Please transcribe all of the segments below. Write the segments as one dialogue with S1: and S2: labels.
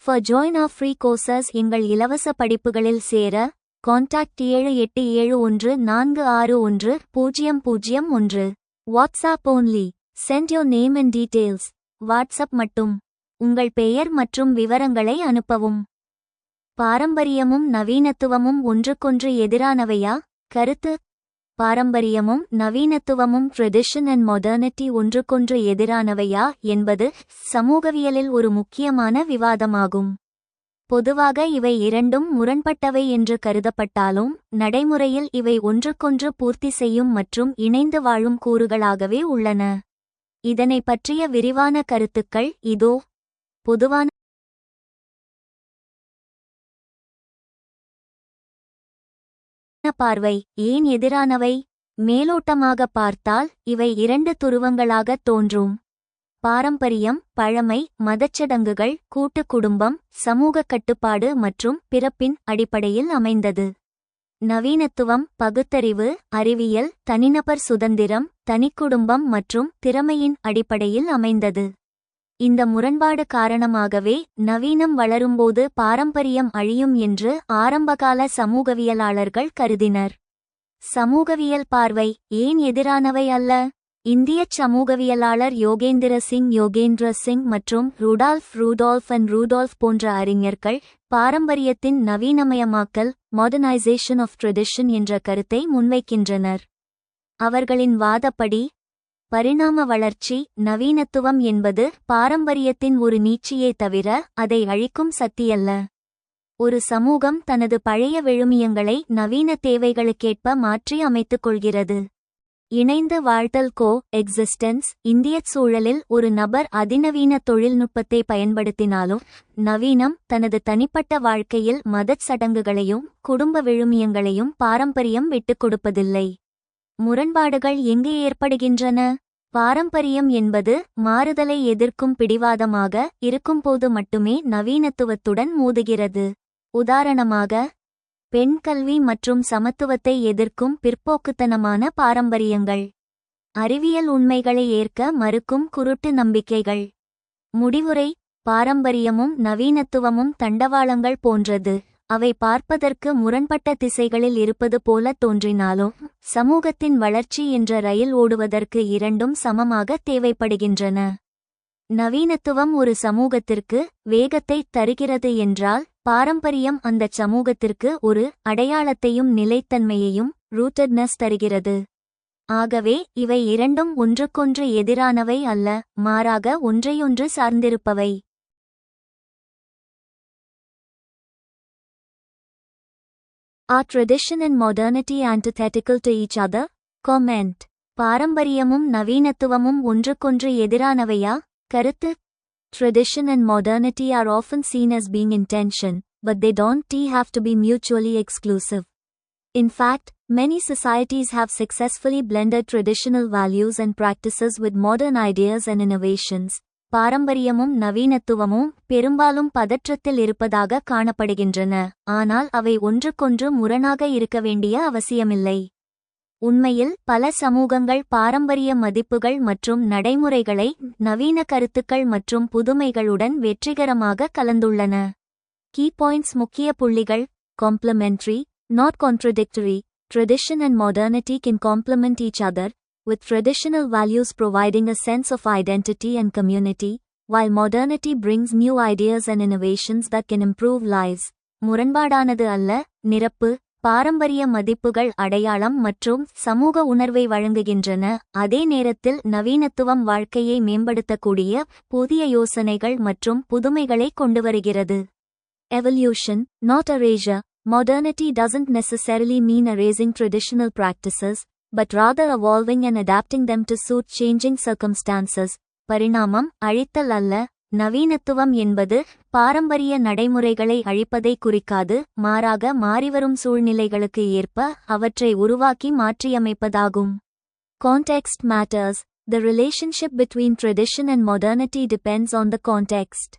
S1: For join our free courses எங்கள் இலவச படிப்புகளில் சேர contact 7871461001. WhatsApp only. Send your name and details. WhatsApp மட்டும். உங்கள் பெயர் மற்றும் விவரங்களை அனுப்பவும். பாரம்பரியமும் நவீனத்துவமும் ஒன்றுக்கொன்று எதிரானவையா? கருத்து. பாரம்பரியமும் நவீனத்துவமும் ட்ரெடிஷன் அண்ட் மாடர்னிட்டி ஒன்றுக்கொன்று எதிரானவையா என்பது சமூகவியலில் ஒரு முக்கியமான விவாதமாகும். பொதுவாக இவை இரண்டும் முரண்பட்டவை என்று கருதப்பட்டாலும் நடைமுறையில் இவை ஒன்றுக்கொன்று பூர்த்தி செய்யும் மற்றும் இணைந்து வாழும் கூறுகளாகவே உள்ளன. இதனை பற்றிய விரிவான கருத்துக்கள் இதோ. பொதுவான பார்வை. ஏன் எதிரானவை? மேலோட்டமாக பார்த்தால் இவை இரண்டு துருவங்களாகத் தோன்றும். பாரம்பரியம் பழமை, மதச்சடங்குகள், கூட்டுக் குடும்பம், சமூக கட்டுப்பாடு மற்றும் பிறப்பின் அடிப்படையில் அமைந்தது. நவீனத்துவம் பகுத்தறிவு, அறிவியல், தனிநபர் சுதந்திரம், தனிக்குடும்பம் மற்றும் திறமையின் அடிப்படையில் அமைந்தது. இந்த முரண்பாடு காரணமாகவே நவீனம் வளரும்போது பாரம்பரியம் அழியும் என்று ஆரம்பகால சமூகவியலாளர்கள் கருதினர். சமூகவியல் பார்வை. ஏன் எதிரானவை அல்ல? இந்தியச் சமூகவியலாளர் யோகேந்திர சிங் மற்றும் ரூடால்ஃப் போன்ற அறிஞர்கள் பாரம்பரியத்தின் நவீனமயமாக்கல் மாடர்னைசேஷன் ஆஃப் ட்ரெடிஷன் என்ற கருத்தை முன்வைக்கின்றனர். அவர்களின் வாதப்படி பரிணாம வளர்ச்சி நவீனத்துவம் என்பது பாரம்பரியத்தின் ஒரு நீட்சியே தவிர அதை அழிக்கும் சக்தியல்ல. ஒரு சமூகம் தனது பழைய விழுமியங்களை நவீன தேவைகளுக்கேற்ப மாற்றி அமைத்துக் கொள்கிறது. இணைந்து வாழ்தல் எக்ஸிஸ்டன்ஸ். இந்தியச் சூழலில் ஒரு நபர் அதிநவீன தொழில்நுட்பத்தை பயன்படுத்தினாலும் நவீனம் தனது தனிப்பட்ட வாழ்க்கையில் மதச் சடங்குகளையும் குடும்ப விழுமியங்களையும் பாரம்பரியம் விட்டுக் கொடுப்பதில்லை. முரண்பாடுகள் எங்கே ஏற்படுகின்றன? பாரம்பரியம் என்பது மாறுதலை எதிர்க்கும் பிடிவாதமாக இருக்கும்போது மட்டுமே நவீனத்துவத்துடன் மோதுகிறது. உதாரணமாக, பெண் கல்வி மற்றும் சமத்துவத்தை எதிர்க்கும் பிற்போக்குத்தனமான பாரம்பரியங்கள், அறிவியல் உண்மைகளை ஏற்க மறுக்கும் குருட்டு நம்பிக்கைகள். முடிவுரை. பாரம்பரியமும் நவீனத்துவமும் தண்டவாளங்கள் போன்றது. அவை பார்ப்பதற்கு முரண்பட்ட திசைகளில் இருப்பது போல தோன்றினாலும் சமூகத்தின் வளர்ச்சி என்ற ரயில் ஓடுவதற்கு இரண்டும் சமமாக தேவைப்படுகின்றன. நவீனத்துவம் ஒரு சமூகத்திற்கு வேகத்தை தருகிறது என்றால் பாரம்பரியம் அந்தச் சமூகத்திற்கு ஒரு அடையாளத்தையும் நிலைத்தன்மையையும் ரூட்டட்னஸ் தருகிறது. ஆகவே இவை இரண்டும் ஒன்றுக்கொன்று எதிரானவை அல்ல, மாறாக ஒன்றையொன்று சார்ந்திருப்பவை. Are tradition and modernity antithetical to each other? Comment. பாரம்பரியமும் நவீனத்துவமும் ஒன்றுக்கொன்று எதிரானவையா? கருத்து. Tradition and modernity are often seen as being in tension, but they don't have to be mutually exclusive. In fact, many societies have successfully blended traditional values and practices with modern ideas and innovations. பாரம்பரியமும் நவீனத்துவமும் பெரும்பாலும் பதற்றத்தில் இருப்பதாக காணப்படுகின்றன, ஆனால் அவை ஒன்றுக்கொன்று முரணாக இருக்க வேண்டிய அவசியமில்லை. உண்மையில் பல சமூகங்கள் பாரம்பரிய மதிப்புகள் மற்றும் நடைமுறைகளை நவீன கருத்துக்கள் மற்றும் புதுமைகளுடன் வெற்றிகரமாக கலந்துள்ளன. Key points. முக்கிய புள்ளிகள். Complementary, not contradictory. Tradition and modernity can complement each other, with traditional values providing a sense of identity and community, while modernity brings new ideas and innovations that can improve lives. முரண்பாடானது அல்ல, நிரப்பு. பாரம்பரிய மதிப்புகள் அடையாளம் மற்றும் சமூக உணர்வை வழங்குகின்றன, அதே நேரத்தில் நவீனத்துவம் வாழ்க்கையை மேம்படுத்தக்கூடிய புதிய யோசனைகள் மற்றும் புதுமைகளை கொண்டுவருகிறது. Evolution, not erasure. Modernity doesn't necessarily mean erasing traditional practices, but rather evolving and adapting them to suit changing circumstances. பரிணாமம் அழித்தல் அல்ல. நவீனத்துவம் என்பது பாரம்பரிய நடைமுறைகளை அழிப்பதை குறிக்காது, மாறாக மாறிவரும் சூழ்நிலைகளுக்கு ஏற்ப அவற்றை உருவாக்கி மாற்றியமைப்பதாகும். Context matters. The relationship between tradition and modernity depends on the context.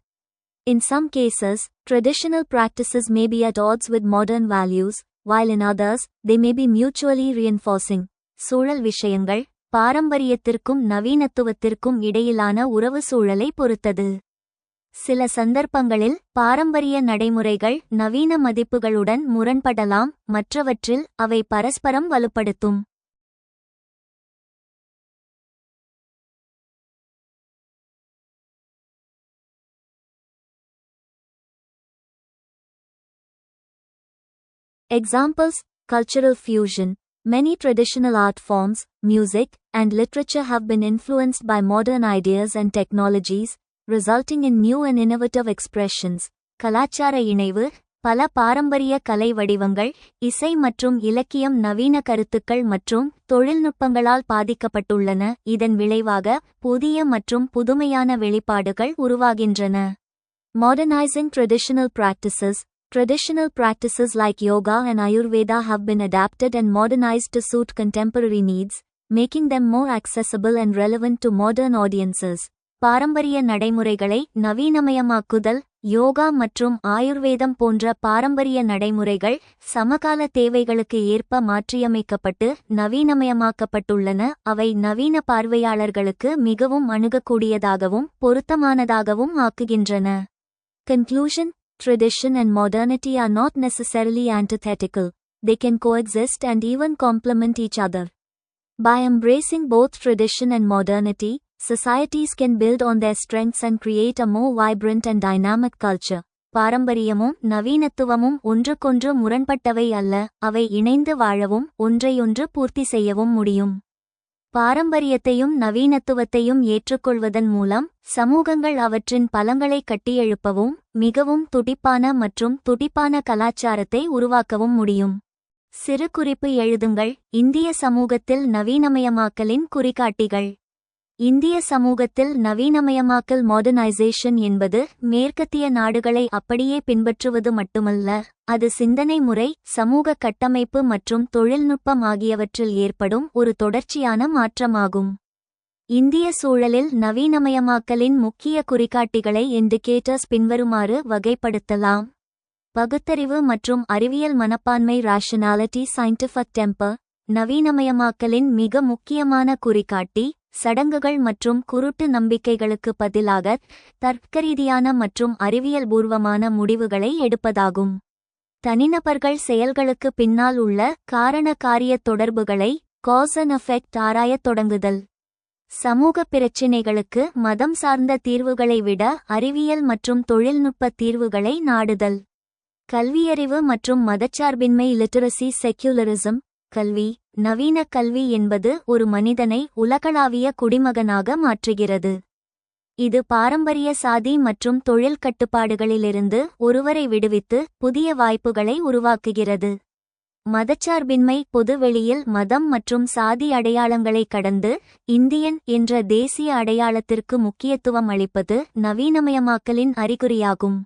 S1: In some cases, traditional practices may be at odds with modern values, while in others, they may be mutually reinforcing. சூழல் விஷயங்கள் பாரம்பரியத்திற்கும் நவீனத்துவத்திற்கும் இடையிலான உறவு சூழலை பொறுத்தது. சில சந்தர்ப்பங்களில் பாரம்பரிய நடைமுறைகள் நவீன மதிப்புகளுடன் முரண்படலாம், மற்றவற்றில் அவை பரஸ்பரம் வலுப்படுத்தும். Examples: cultural fusion. Many traditional art forms, music, and literature have been influenced by modern ideas and technologies, resulting in new and innovative expressions. கலாச்சார இணைவு. பல பாரம்பரிய கலை வடிவங்கள், இசை மற்றும் இலக்கியம் நவீன கருத்துக்கள் மற்றும் தொழில்நுட்பங்களால் பாதிக்கப்பட்டுள்ளன. இதன் விளைவாக புதிய மற்றும் புதுமையான வெளிப்பாடுகள் உருவாகின்றன. Modernizing traditional practices. Traditional practices like yoga and Ayurveda have been adapted and modernized to suit contemporary needs, making them more accessible and relevant to modern audiences. பாரம்பரிய நடைமுறைகளை நவீனமயமாக்குதல். யோகா மற்றும் ஆயுர்வேதம் போன்ற பாரம்பரிய நடைமுறைகள் சமகால தேவைகளுக்கு ஏற்ப மாற்றியமைக்கப்பட்டு நவீனமயமாக்கப்பட்டுள்ளன. அவை நவீன பார்வையாளர்களுக்கு மிகவும் அணுகக்கூடியதாகவும் பொருத்தமானதாகவும் ஆக்குகின்றன. Conclusion: Tradition and modernity are not necessarily antithetical. They can coexist and even complement each other. By embracing both tradition and modernity, societies can build on their strengths and create a more vibrant and dynamic culture. பாரம்பரியமும் நவீனத்துவமும் ஒன்றுக்கொன்று முரண்பட்டவை அல்ல, அவை இணைந்து வாழவும் ஒன்றையொன்று பூர்த்தி செய்யவும் முடியும். பாரம்பரியத்தையும் நவீனத்துவத்தையும் ஏற்றுக்கொள்வதன் மூலம் சமூகங்கள் அவற்றின் பலங்களை கட்டியெழுப்பவும் மிகவும் துடிப்பான மற்றும் துடிப்பான கலாச்சாரத்தை உருவாக்கவும் முடியும். சிறு குறிப்பு எழுதுங்கள். இந்திய சமூகத்தில் நவீனமயமாக்கலின் குறிகாட்டிகள். இந்திய சமூகத்தில் நவீனமயமாக்கல் மாடர்னைசேஷன் என்பது மேற்கத்திய நாடுகளை அப்படியே பின்பற்றுவது மட்டுமல்ல, அது சிந்தனை முறை, சமூக கட்டமைப்பு மற்றும் தொழில்நுட்பம் ஆகியவற்றில் ஏற்படும் ஒரு தொடர்ச்சியான மாற்றமாகும். இந்திய சூழலில் நவீனமயமாக்கலின் முக்கிய குறிகாட்டிகளை இண்டிகேட்டர்ஸ் பின்வருமாறு வகைப்படுத்தலாம். பகுத்தறிவு மற்றும் அறிவியல் மனப்பான்மை rationality scientific temper. நவீனமயமாக்கலின் மிக முக்கியமான குறிகாட்டி சடங்குகள் மற்றும் குருட்டு நம்பிக்கைகளுக்கு பதிலாக தர்க்கரீதியான மற்றும் அறிவியல் பூர்வமான முடிவுகளை எடுப்பதாகும். தனிநபர்கள் செயல்களுக்கு பின்னால் உள்ள காரண காரிய தொடர்புகளை காஸ் அண்ட் எஃபெக்ட் ஆராயத் தொடங்குதல். சமூக பிரச்சினைகளுக்கு மதம் சார்ந்த தீர்வுகளை விட அறிவியல் மற்றும் தொழில்நுட்ப தீர்வுகளை நாடுதல். கல்வியறிவு மற்றும் மதச்சார்பின்மை லிட்டரசி செக்யுலரிசம். கல்வி. நவீன கல்வி என்பது ஒரு மனிதனை உலகளாவிய குடிமகனாக மாற்றுகிறது. இது பாரம்பரிய சாதி மற்றும் தொழில் கட்டுப்பாடுகளிலிருந்து ஒருவரை விடுவித்து புதிய வாய்ப்புகளை உருவாக்குகிறது. மதச்சார்பின்மை. பொதுவெளியில் மதம் மற்றும் சாதி அடையாளங்களை கடந்து இந்தியன் என்ற தேசிய அடையாளத்திற்கு முக்கியத்துவம் அளிப்பது நவீனமயமாக்கலின் அறிகுறியாகும்.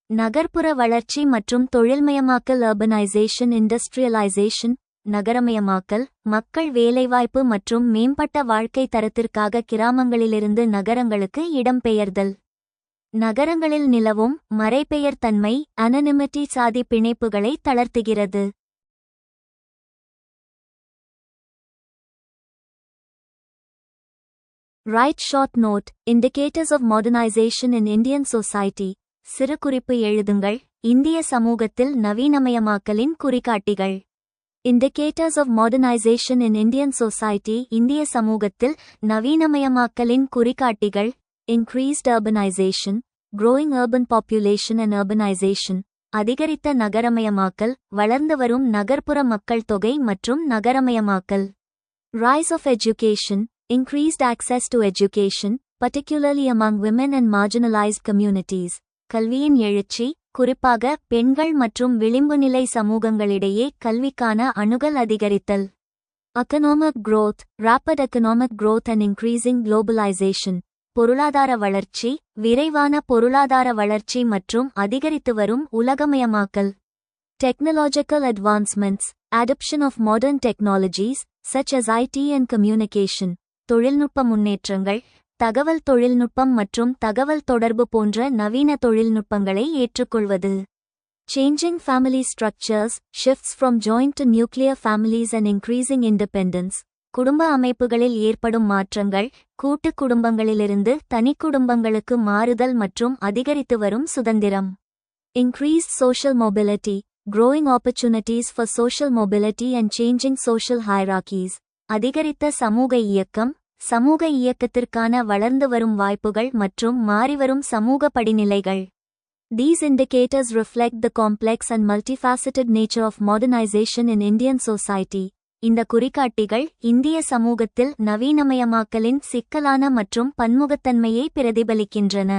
S1: நகர்ப்புற வளர்ச்சி மற்றும் தொழில்மயமாக்கல் urbanization industrialization. நகரமயமாக்கல். மக்கள் வேலைவாய்ப்பு மற்றும் மேம்பட்ட வாழ்க்கை தரத்திற்காக கிராமங்களிலிருந்து நகரங்களுக்கு இடம்பெயர்தல். நகரங்களில் நிலவும் மறைபெயர் தன்மை anonymity சாதி பிணைப்புகளை தளர்த்துகிறது. Write short note. Indicators of modernization in Indian society. சிறு குறிப்பு எழுதுங்கள். இந்திய சமூகத்தில் நவீனமயமாக்கலின் குறிகாட்டிகள். Indicators of modernization in Indian society. இந்திய சமூகத்தில் நவீனமயமாக்கலின் குறிகாட்டிகள். Increased urbanization. Growing urban population and urbanization. அதிகரித்த நகரமயமாக்கல், வளர்ந்து வரும் நகர்ப்புற மக்கள் தொகை மற்றும் நகரமயமாக்கல். Rise of education. Increased access to education, particularly among women and marginalized communities. கல்வியின் எழுச்சி, குறிப்பாக பெண்கள் மற்றும் விளிம்பு நிலை சமூகங்களிடையே கல்விக்கான அணுகல் அதிகரித்தல். Economic growth. Rapid economic growth and increasing globalization. பொருளாதார வளர்ச்சி, விரைவான பொருளாதார வளர்ச்சி மற்றும் அதிகரித்து வரும் உலகமயமாக்கல். Technological advancements. Adoption of modern technologies, such as IT and communication. தொழில்நுட்ப முன்னேற்றங்கள், தகவல் தொழில்நுட்பம் மற்றும் தகவல் தொடர்பு போன்ற நவீன தொழில்நுட்பங்களை ஏற்றுக்கொள்வது. Changing family structures. Shifts from joint to nuclear families and increasing independence. குடும்ப அமைப்புகளில் ஏற்படும் மாற்றங்கள், கூட்டு குடும்பங்களிலிருந்து தனிக்குடும்பங்களுக்கு மாறுதல் மற்றும் அதிகரித்து வரும் சுதந்திரம். Increased social mobility, growing opportunities for social mobility and changing social hierarchies. அதிகரித்த சமூக இயக்கம், சமூக இயக்கத்திற்கான வளர்ந்து வரும் வாய்ப்புகள் மற்றும் மாறிவரும் சமூக படிநிலைகள். These indicators reflect the complex and multifaceted nature of modernization in Indian society. இந்த குறிகாட்டிகள் இந்திய சமூகத்தில் நவீனமயமாக்கலின் சிக்கலான மற்றும் பன்முகத்தன்மையை பிரதிபலிக்கின்றன.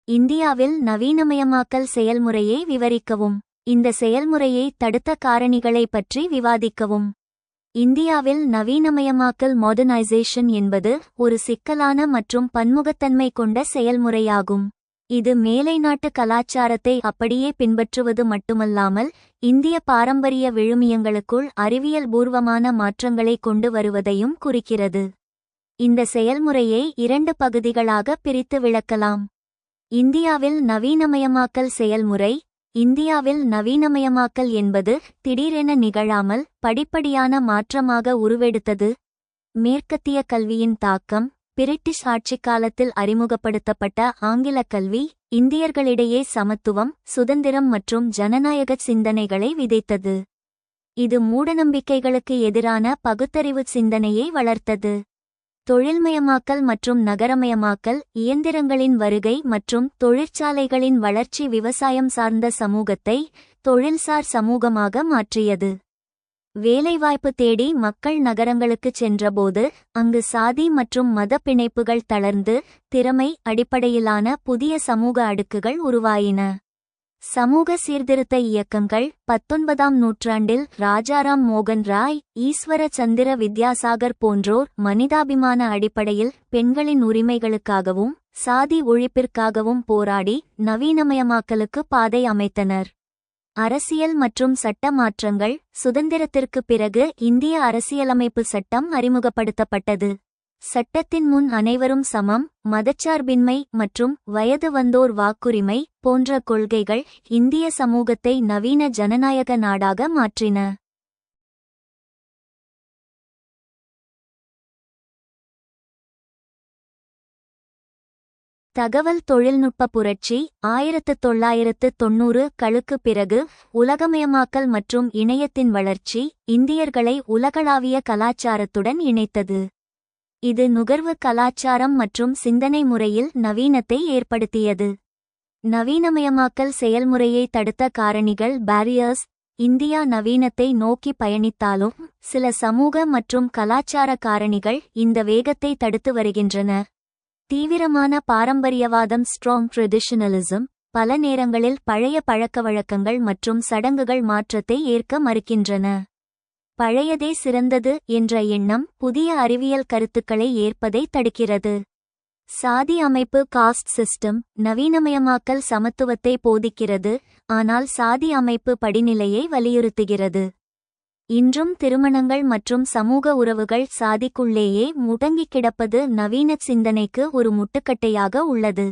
S1: இந்தியாவில் நவீனமயமாக்கல் செயல்முறையை விவரிக்கவும். இந்த செயல்முறையை தடுத்த காரணிகளை பற்றி விவாதிக்கவும். இந்தியாவில் நவீனமயமாக்கல் மாடர்னைசேஷன் என்பது ஒரு சிக்கலான மற்றும் பன்முகத்தன்மை கொண்ட செயல்முறையாகும். இது மேலைநாட்டு கலாச்சாரத்தை அப்படியே பின்பற்றுவது மட்டுமல்லாமல் இந்திய பாரம்பரிய விழுமியங்களுக்குள் அறிவியல் பூர்வமான மாற்றங்களை கொண்டு வருவதையும் குறிக்கிறது. இந்த செயல்முறையை 2 பகுதிகளாக பிரித்து விளக்கலாம். இந்தியாவில் நவீனமயமாக்கல் செயல்முறை. இந்தியாவில் நவீனமயமாக்கல் என்பது திடீரென நிகழாமல் படிப்படியான மாற்றமாக உருவெடுத்தது. மேற்கத்திய கல்வியின் தாக்கம். பிரிட்டிஷ் ஆட்சிக்காலத்தில் அறிமுகப்படுத்தப்பட்ட ஆங்கிலக் கல்வி இந்தியர்களிடையே சமத்துவம், சுதந்திரம் மற்றும் ஜனநாயக சிந்தனைகளை விதைத்தது. இது மூடநம்பிக்கைகளுக்கு எதிரான பகுத்தறிவு சிந்தனையை வளர்த்தது. தொழில்மயமாக்கல் மற்றும் நகரமயமாக்கல். இயந்திரங்களின் வருகை மற்றும் தொழிற்சாலைகளின் வளர்ச்சி விவசாயம் சார்ந்த சமூகத்தை தொழில்சார் சமூகமாக மாற்றியது. வேலைவாய்ப்பு தேடி மக்கள் நகரங்களுக்குச் சென்றபோது அங்கு சாதி மற்றும் மத பிணைப்புகள் தளர்ந்து திறமை அடிப்படையிலான புதிய சமூக அடுக்குகள் உருவாயின. சமூக சீர்திருத்த இயக்கங்கள். 19ஆம் நூற்றாண்டில் ராஜாராம் மோகன் ராய், ஈஸ்வர சந்திர வித்யாசாகர் போன்றோர் மனிதாபிமான அடிப்படையில் பெண்களின் உரிமைகளுக்காகவும் சாதி ஒழிப்பிற்காகவும் போராடி நவீனமயமாக்கலுக்கு பாதை அமைத்தனர். அரசியல் மற்றும் சட்ட மாற்றங்கள். சுதந்திரத்திற்குப் பிறகு இந்திய அரசியலமைப்பு சட்டம் அறிமுகப்படுத்தப்பட்டது. சட்டத்தின் முன் அனைவரும் சமம், மதச்சார்பின்மை மற்றும் வயது வந்தோர் வாக்குரிமை போன்ற கொள்கைகள் இந்திய சமூகத்தை நவீன ஜனநாயக நாடாக மாற்றின. தகவல் தொழில்நுட்ப புரட்சி. 1990களுக்கு பிறகு உலகமயமாக்கல் மற்றும் இணையத்தின் வளர்ச்சி இந்தியர்களை உலகளாவிய கலாச்சாரத்துடன் இணைத்தது. இது நுகர்வு கலாச்சாரம் மற்றும் சிந்தனை முறையில் நவீனத்தை ஏற்படுத்தியது. நவீனமயமாக்கல் செயல்முறையை தடுத்த காரணிகள். பேரியர்ஸ். இந்தியா நவீனத்தை நோக்கி பயணித்தாலும் சில சமூக மற்றும் கலாச்சார காரணிகள் இந்த வேகத்தை தடுத்து வருகின்றன. தீவிரமான பாரம்பரியவாதம். ஸ்ட்ராங் ட்ரெடிஷனலிசம். பல நேரங்களில் பழைய பழக்கவழக்கங்கள் மற்றும் சடங்குகள் மாற்றத்தை ஏற்க மறுக்கின்றன. பழையதே சிறந்தது என்ற எண்ணம் புதிய அறிவியல் கருத்துக்களை ஏற்பதை தடுக்கிறது. சாதி அமைப்பு. Cost system. நவீனமயமாக்கல் சமத்துவத்தை போதிக்கிறது, ஆனால் சாதி அமைப்பு படிநிலையை வலியுறுத்துகிறது. இன்றும் திருமணங்கள் மற்றும் சமூக உறவுகள் சாதிக்குள்ளேயே முடங்கிக் கிடப்பது நவீன சிந்தனைக்கு ஒரு முட்டுக்கட்டையாக உள்ளது.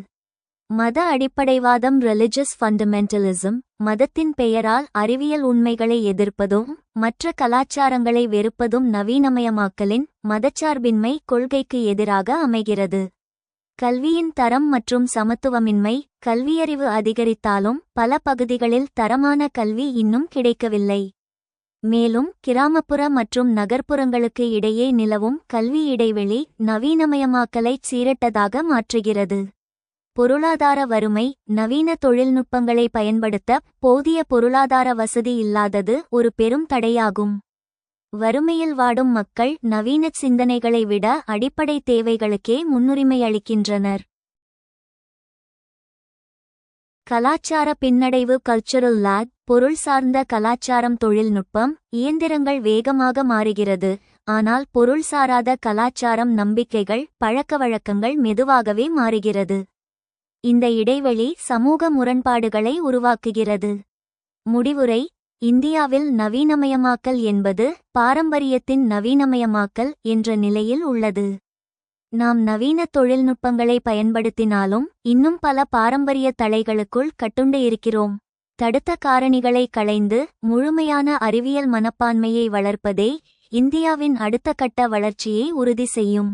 S1: மத அடிப்படைவாதம். Religious fundamentalism. மதத்தின் பெயரால் அறிவியல் உண்மைகளை எதிர்ப்பதும் மற்ற கலாச்சாரங்களை வெறுப்பதும் நவீனமயமாக்கலின் மதச்சார்பின்மை கொள்கைக்கு எதிராக அமைகிறது. கல்வியின் தரம் மற்றும் சமத்துவமின்மை. கல்வியறிவு அதிகரித்தாலும் பல பகுதிகளில் தரமான கல்வி இன்னும் கிடைக்கவில்லை. மேலும் கிராமப்புற மற்றும் நகர்ப்புறங்களுக்கு இடையே நிலவும் கல்வி இடைவெளி நவீனமயமாக்கலைச் சீரட்டதாக மாற்றுகிறது. பொருளாதார வறுமை. நவீன தொழில்நுட்பங்களை பயன்படுத்த போதிய பொருளாதார வசதி இல்லாதது ஒரு பெரும் தடையாகும். வறுமையில் வாடும் மக்கள் நவீன சிந்தனைகளை விட அடிப்படை தேவைகளுக்கே முன்னுரிமை அளிக்கின்றனர். கலாச்சார பின்னடைவு. Cultural lag. பொருள் சார்ந்த கலாச்சாரம். தொழில்நுட்பம், இயந்திரங்கள் வேகமாக மாறுகிறது, ஆனால் பொருள் சாராத கலாச்சாரம், நம்பிக்கைகள், பழக்கவழக்கங்கள் மெதுவாகவே மாறுகிறது. இந்த இடைவெளி சமூக முரண்பாடுகளை உருவாக்குகிறது. முடிவுரை. இந்தியாவில் நவீனமயமாக்கல் என்பது பாரம்பரியத்தின் நவீனமயமாக்கல் என்ற நிலையில் உள்ளது. நாம் நவீன தொழில்நுட்பங்களை பயன்படுத்தினாலும் இன்னும் பல பாரம்பரிய தளைகளுக்குள் கட்டுண்டு இருக்கிறோம். தடுத்த காரணிகளை களைந்து முழுமையான அறிவியல் மனப்பான்மையை வளர்ப்பதே இந்தியாவின் அடுத்த கட்ட வளர்ச்சியை உறுதி செய்யும்.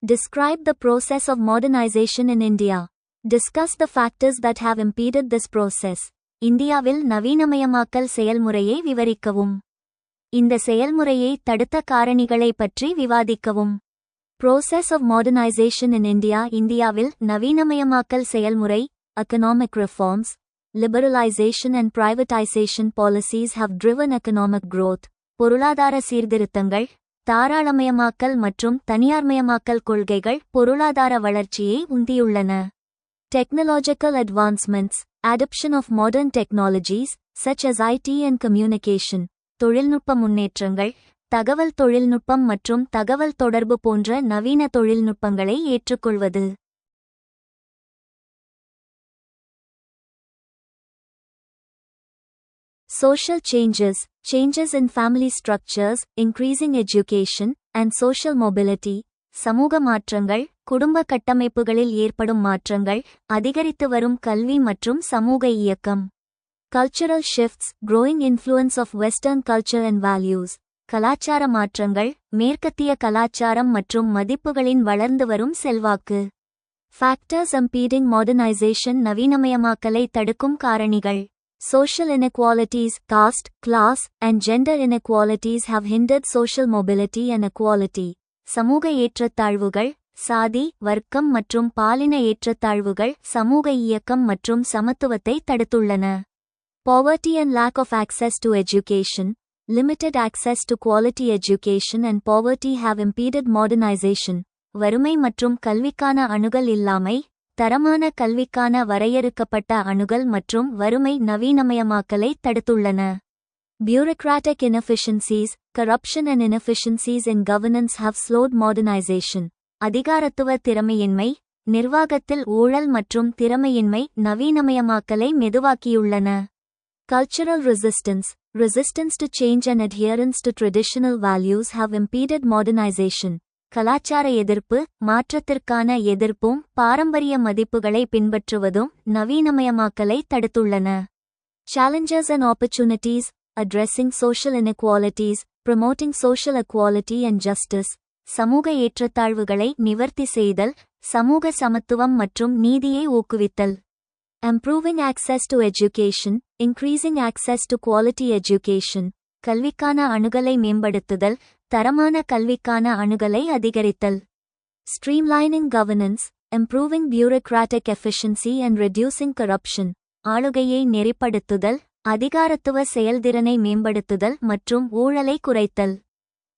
S1: Describe the process of modernization in India. Discuss the factors that have impeded this process. இந்தியாவில் நவீனமயமாக்கல் செயல்முறையை விவரிக்கவும். இந்த செயல்முறையை தடுத்த காரணிகளை பற்றி விவாதிக்கவும். Process of modernization in India. இந்தியாவில் நவீனமயமாக்கல் செயல்முறை, economic reforms, liberalization and privatization policies have driven economic growth. பொருளாதார சீர்திருத்தங்கள், தாராளமயமாக்கல் மற்றும் தனியார்மயமாக்கல் கொள்கைகள் பொருளாதார வளர்ச்சியை உந்தியுள்ளன. Technological advancements, adoption of modern technologies, such as IT and communication. தொழில்நுட்ப முன்னேற்றங்கள், தகவல் தொழில்நுட்பம் மற்றும் தகவல் தொடர்பு போன்ற நவீன தொழில்நுட்பங்களை ஏற்றுக்கொள்வது. Social changes, changes in family structures, increasing education, and social mobility. சமூக மாற்றங்கள், குடும்ப கட்டமைப்புகளில் ஏற்படும் மாற்றங்கள், அதிகரித்து வரும் கல்வி மற்றும் சமூக இயக்கம். Cultural shifts, growing influence of Western culture and values. கலாச்சார மாற்றங்கள், மேற்கத்திய கலாச்சாரம் மற்றும் மதிப்புகளின் வளர்ந்து வரும் செல்வாக்கு. Factors impeding modernization. நவீனமயமாக்கலை தடுக்கும் காரணிகள். Social inequalities, caste, class, and gender inequalities have hindered social mobility and equality. சமூக ஏற்றத்தாழ்வுகள், சாதி, வர்க்கம் மற்றும் பாலின ஏற்றத்தாழ்வுகள் சமூக இயக்கம் மற்றும் சமத்துவத்தை தடுத்துள்ளன. Poverty and lack of access to education. Limited access to quality education and poverty have impeded modernization. வறுமை மற்றும் கல்விக்கான அணுகல் இல்லாமை, தரமான கல்விக்கான வரையறுக்கப்பட்ட அணுகல் மற்றும் வறுமை நவீனமயமாக்கலை தடுத்துள்ளன. Bureaucratic inefficiencies, corruption and inefficiencies in governance have slowed modernization. அதிகாரத்துவ திறமையின்மை, நிர்வாகத்தில் ஊழல் மற்றும் திறமையின்மை நவீனமயமாக்கலை மெதுவாக்கியுள்ளன. Cultural resistance, resistance to change and adherence to traditional values have impeded modernization. கலாச்சார எதிர்ப்பு, மாற்றத்திற்கான எதிர்ப்பும் பாரம்பரிய மதிப்புகளை பின்பற்றுவதும் நவீனமயமாக்கலை தடுத்துள்ளன. Challenges and opportunities, addressing social inequalities, promoting social equality and justice. சமூக ஏற்றத்தாழ்வுகளை நிவர்த்தி செய்தல், சமூக சமத்துவம் மற்றும் நீதியை ஊக்குவித்தல். Improving access to education, increasing access to quality education. கல்விக்கான அணுகலை மேம்படுத்துதல், தரமான கல்விக்கான அணுகலை அதிகரித்தல். Streamlining governance, improving bureaucratic efficiency and reducing corruption. ஆளுகையை நெறிப்படுத்துதல், அதிகாரத்துவ செயல்திறனை மேம்படுத்துதல் மற்றும் ஊழலை குறைத்தல்.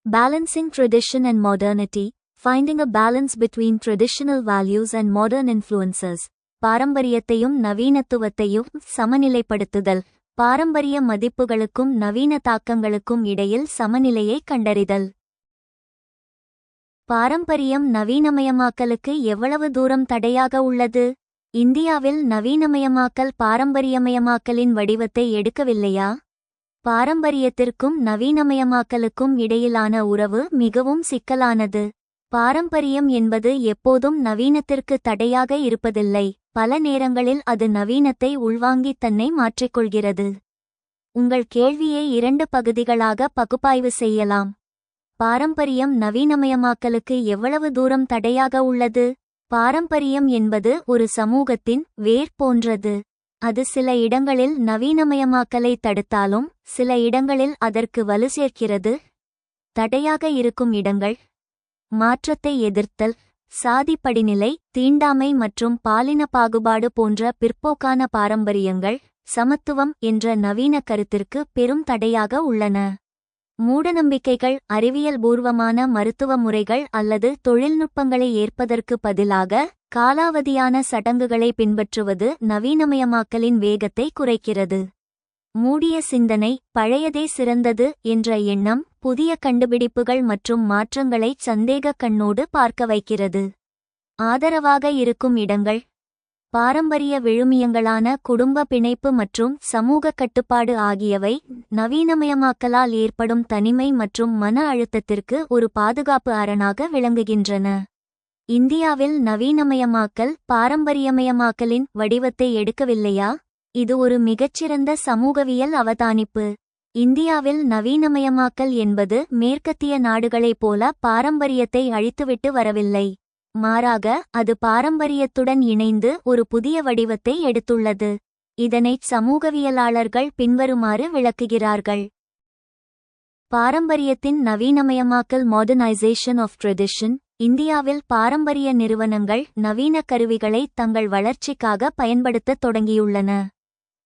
S1: Balancing tradition and modernity, finding a balance between traditional values and modern influences. பாரம்பரியத்தையும் நவீனத்துவத்தையும் சமநிலைப்படுத்துதல், பாரம்பரிய மதிப்புகளுக்கும் நவீன தாக்கங்களுக்கும் இடையில் சமநிலையை கண்டறிதல். பாரம்பரியம் நவீனமயமாக்கலுக்கு எவ்வளவு தூரம் தடையாக உள்ளது? இந்தியாவில் நவீனமயமாக்கல் பாரம்பரியமயமாக்கலின் வடிவத்தை எடுக்கவில்லையா? பாரம்பரியத்திற்கும் நவீனமயமாக்கலுக்கும் இடையிலான உறவு மிகவும் சிக்கலானது. பாரம்பரியம் என்பது எப்போதும் நவீனத்திற்கு தடையாக இருப்பதில்லை, பல நேரங்களில் அது நவீனத்தை உள்வாங்கி தன்னை மாற்றிக்கொள்கிறது. உங்கள் கேள்வியை 2 பகுதிகளாக பகுப்பாய்வு செய்யலாம். பாரம்பரியம் நவீனமயமாக்கலுக்கு எவ்வளவு தூரம் தடையாக உள்ளது? பாரம்பரியம் என்பது ஒரு சமூகத்தின் வேர் போன்றது. அது சில இடங்களில் நவீனமயமாக்கலை தடுத்தாலும் சில இடங்களில் அதற்கு வலு சேர்க்கிறது. தடையாக இருக்கும் இடங்கள்: மாற்றத்தை எதிர்த்தல், சாதி படிநிலை, தீண்டாமை மற்றும் பாலின பாகுபாடு போன்ற பிற்போக்கான பாரம்பரியங்கள் சமத்துவம் என்ற நவீன கருத்திற்கு பெரும் தடையாக உள்ளன. மூடநம்பிக்கைகள், அறிவியல் பூர்வமான மருத்துவ முறைகள் அல்லது தொழில்நுட்பங்களை ஏற்பதற்கு பதிலாக காலாவதியான சடங்குகளை பின்பற்றுவது நவீனமயமாக்கலின் வேகத்தை குறைக்கிறது. மூடிய சிந்தனை, பழையதே சிறந்தது என்ற எண்ணம் புதிய கண்டுபிடிப்புகள் மற்றும் மாற்றங்களை சந்தேக கண்ணோடு பார்க்க வைக்கிறது. ஆதரவாக இருக்கும் இடங்கள்: பாரம்பரிய விழுமியங்களான குடும்ப பிணைப்பு மற்றும் சமூக கட்டுப்பாடு ஆகியவை நவீனமயமாக்கலால் ஏற்படும் தனிமை மற்றும் மன அழுத்தத்திற்கு ஒரு பாதுகாப்பு அரணாக விளங்குகின்றன. இந்தியாவில் நவீனமயமாக்கல் பாரம்பரியமயமாக்கலின் வடிவத்தை எடுக்கவில்லையா? இது ஒரு மிகச்சிறந்த சமூகவியல் அவதானிப்பு. இந்தியாவில் நவீனமயமாக்கல் என்பது மேற்கத்திய நாடுகளைப் போல பாரம்பரியத்தை அழித்துவிட்டு வரவில்லை. மாறாக அது பாரம்பரியத்துடன் இணைந்து ஒரு புதிய வடிவத்தை எடுத்துள்ளது. இதனைச் சமூகவியலாளர்கள் பின்வருமாறு விளக்குகிறார்கள். பாரம்பரியத்தின் நவீனமயமாக்கல், மாடர்னைசேஷன் ஆஃப் ட்ரெடிஷன். இந்தியாவில் பாரம்பரிய நிறுவனங்கள் நவீன கருவிகளை தங்கள் வளர்ச்சிக்காக பயன்படுத்தத் தொடங்கியுள்ளன.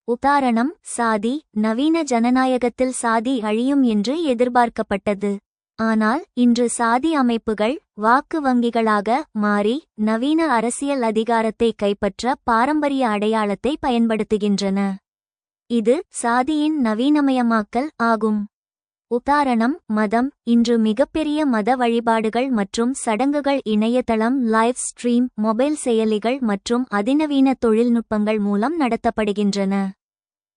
S1: உதாரணம், சாதி. நவீன ஜனநாயகத்தில் சாதி அழியும் என்று எதிர்பார்க்கப்பட்டது. ஆனால் இன்று சாதி அமைப்புகள் வாக்கு வங்கிகளாக மாறி நவீன அரசியல் அதிகாரத்தை கைப்பற்ற பாரம்பரிய அடையாளத்தை பயன்படுத்துகின்றன. இது சாதியின் நவீனமயமாக்கல் ஆகும். உதாரணம், மதம். இன்று மிகப்பெரிய மத வழிபாடுகள் மற்றும் சடங்குகள் இணையதளம், லைவ் ஸ்ட்ரீம், மொபைல் செயலிகள் மற்றும் அதிநவீன தொழில்நுட்பங்கள் மூலம் நடத்தப்படுகின்றன.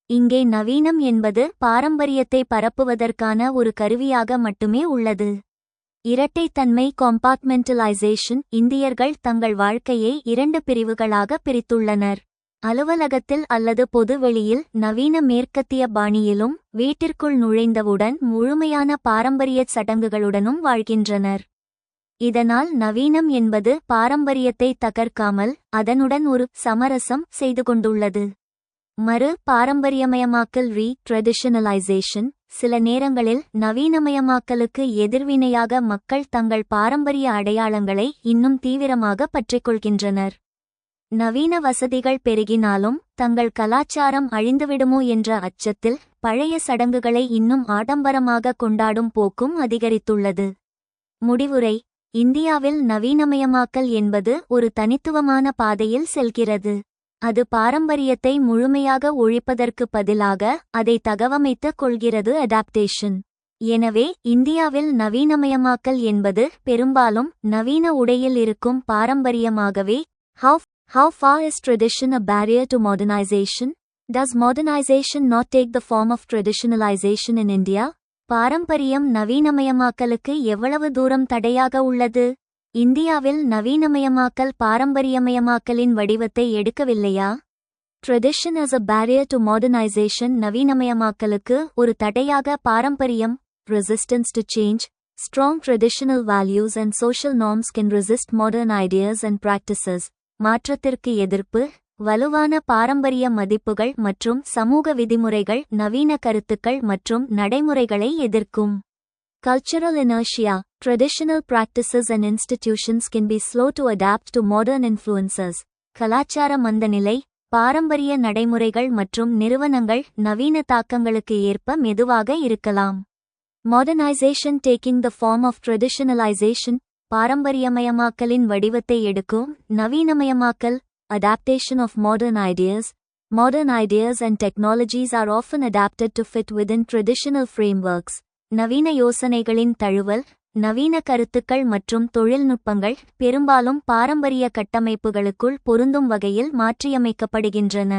S1: இங்கே நவீனம் என்பது பாரம்பரியத்தை பரப்புவதற்கான ஒரு கருவியாக மட்டுமே உள்ளது. இரட்டைத்தன்மை, காம்பார்ட்மெண்டலைசேஷன். இந்தியர்கள் தங்கள் வாழ்க்கையை 2 பிரிவுகளாக பிரித்துள்ளனர். அலுவலகத்தில் அல்லது பொதுவெளியில் நவீன மேற்கத்திய பாணியிலும், வீட்டிற்குள் நுழைந்தவுடன் முழுமையான பாரம்பரிய சடங்குகளுடனும் வாழ்கின்றனர். இதனால் நவீனம் என்பது பாரம்பரியத்தை தகர்க்காமல் அதனுடன் ஒரு சமரசம் செய்து கொண்டுள்ளது. மறு பாரம்பரியமயமாக்கல், ட்ரெடிஷனலைசேஷன். சில நேரங்களில் நவீனமயமாக்கலுக்கு எதிர்வினையாக மக்கள் தங்கள் பாரம்பரிய அடையாளங்களை இன்னும் தீவிரமாக பற்றிக்கொள்கின்றனர். நவீன வசதிகள் பெருகினாலும் தங்கள் கலாச்சாரம் அழிந்துவிடுமோ என்ற அச்சத்தில் பழைய சடங்குகளை இன்னும் ஆடம்பரமாக கொண்டாடும் போக்கும் அதிகரித்துள்ளது. முடிவுரை: இந்தியாவில் நவீனமயமாக்கல் என்பது ஒரு தனித்துவமான பாதையில் செல்கிறது. அது பாரம்பரியத்தை முழுமையாக ஒழிப்பதற்கு பதிலாக அதை தகவமைத்துக் கொள்கிறது, அடாப்டேஷன். எனவே இந்தியாவில் நவீனமயமாக்கல் என்பது பெரும்பாலும் நவீன உடையில் இருக்கும் பாரம்பரியமாகவே. How far is tradition a barrier to modernization? Does modernization not take the form of traditionalization in India? பாரம்பரியம் நவீனமயமாக்கலுக்கு எவ்வளவு தூரம் தடையாக உள்ளது? இந்தியாவில் நவீனமயமாக்கல் பாரம்பரியமயமாக்கலின் வடிவத்தை எடுக்கவில்லையா? Tradition as a barrier to modernization. நவீனமயமாக்கலுக்கு ஒரு தடையாக பாரம்பரியம். Resistance to change. Strong traditional values and social norms can resist modern ideas and practices. மாற்றத்திற்கு எதிர்ப்பு. வலுவான பாரம்பரிய மதிப்புகள் மற்றும் சமூக விதிமுறைகள் நவீன கருத்துக்கள் மற்றும் நடைமுறைகளை எதிர்க்கும். Cultural inertia. Traditional practices and institutions can be slow to adapt to modern influences. கலாச்சார மந்தநிலை. பாரம்பரிய நடைமுறைகள் மற்றும் நிறுவனங்கள் நவீன தாக்கங்களுக்கு ஏற்ப மெதுவாக இருக்கலாம். Modernization taking the form of traditionalization. பாரம்பரியமயமாக்கலின் வடிவத்தை எடுக்கும் நவீனமயமாக்கல். Adaptation of modern ideas. Modern ideas and technologies are often adapted to fit within traditional frameworks. நவீன யோசனைகளின் தழுவல். நவீன கருத்துக்கள் மற்றும் தொழில்நுட்பங்கள் பெரும்பாலும் பாரம்பரிய கட்டமைப்புகளுக்குள் பொருந்தும் வகையில் மாற்றியமைக்கப்படுகின்றன.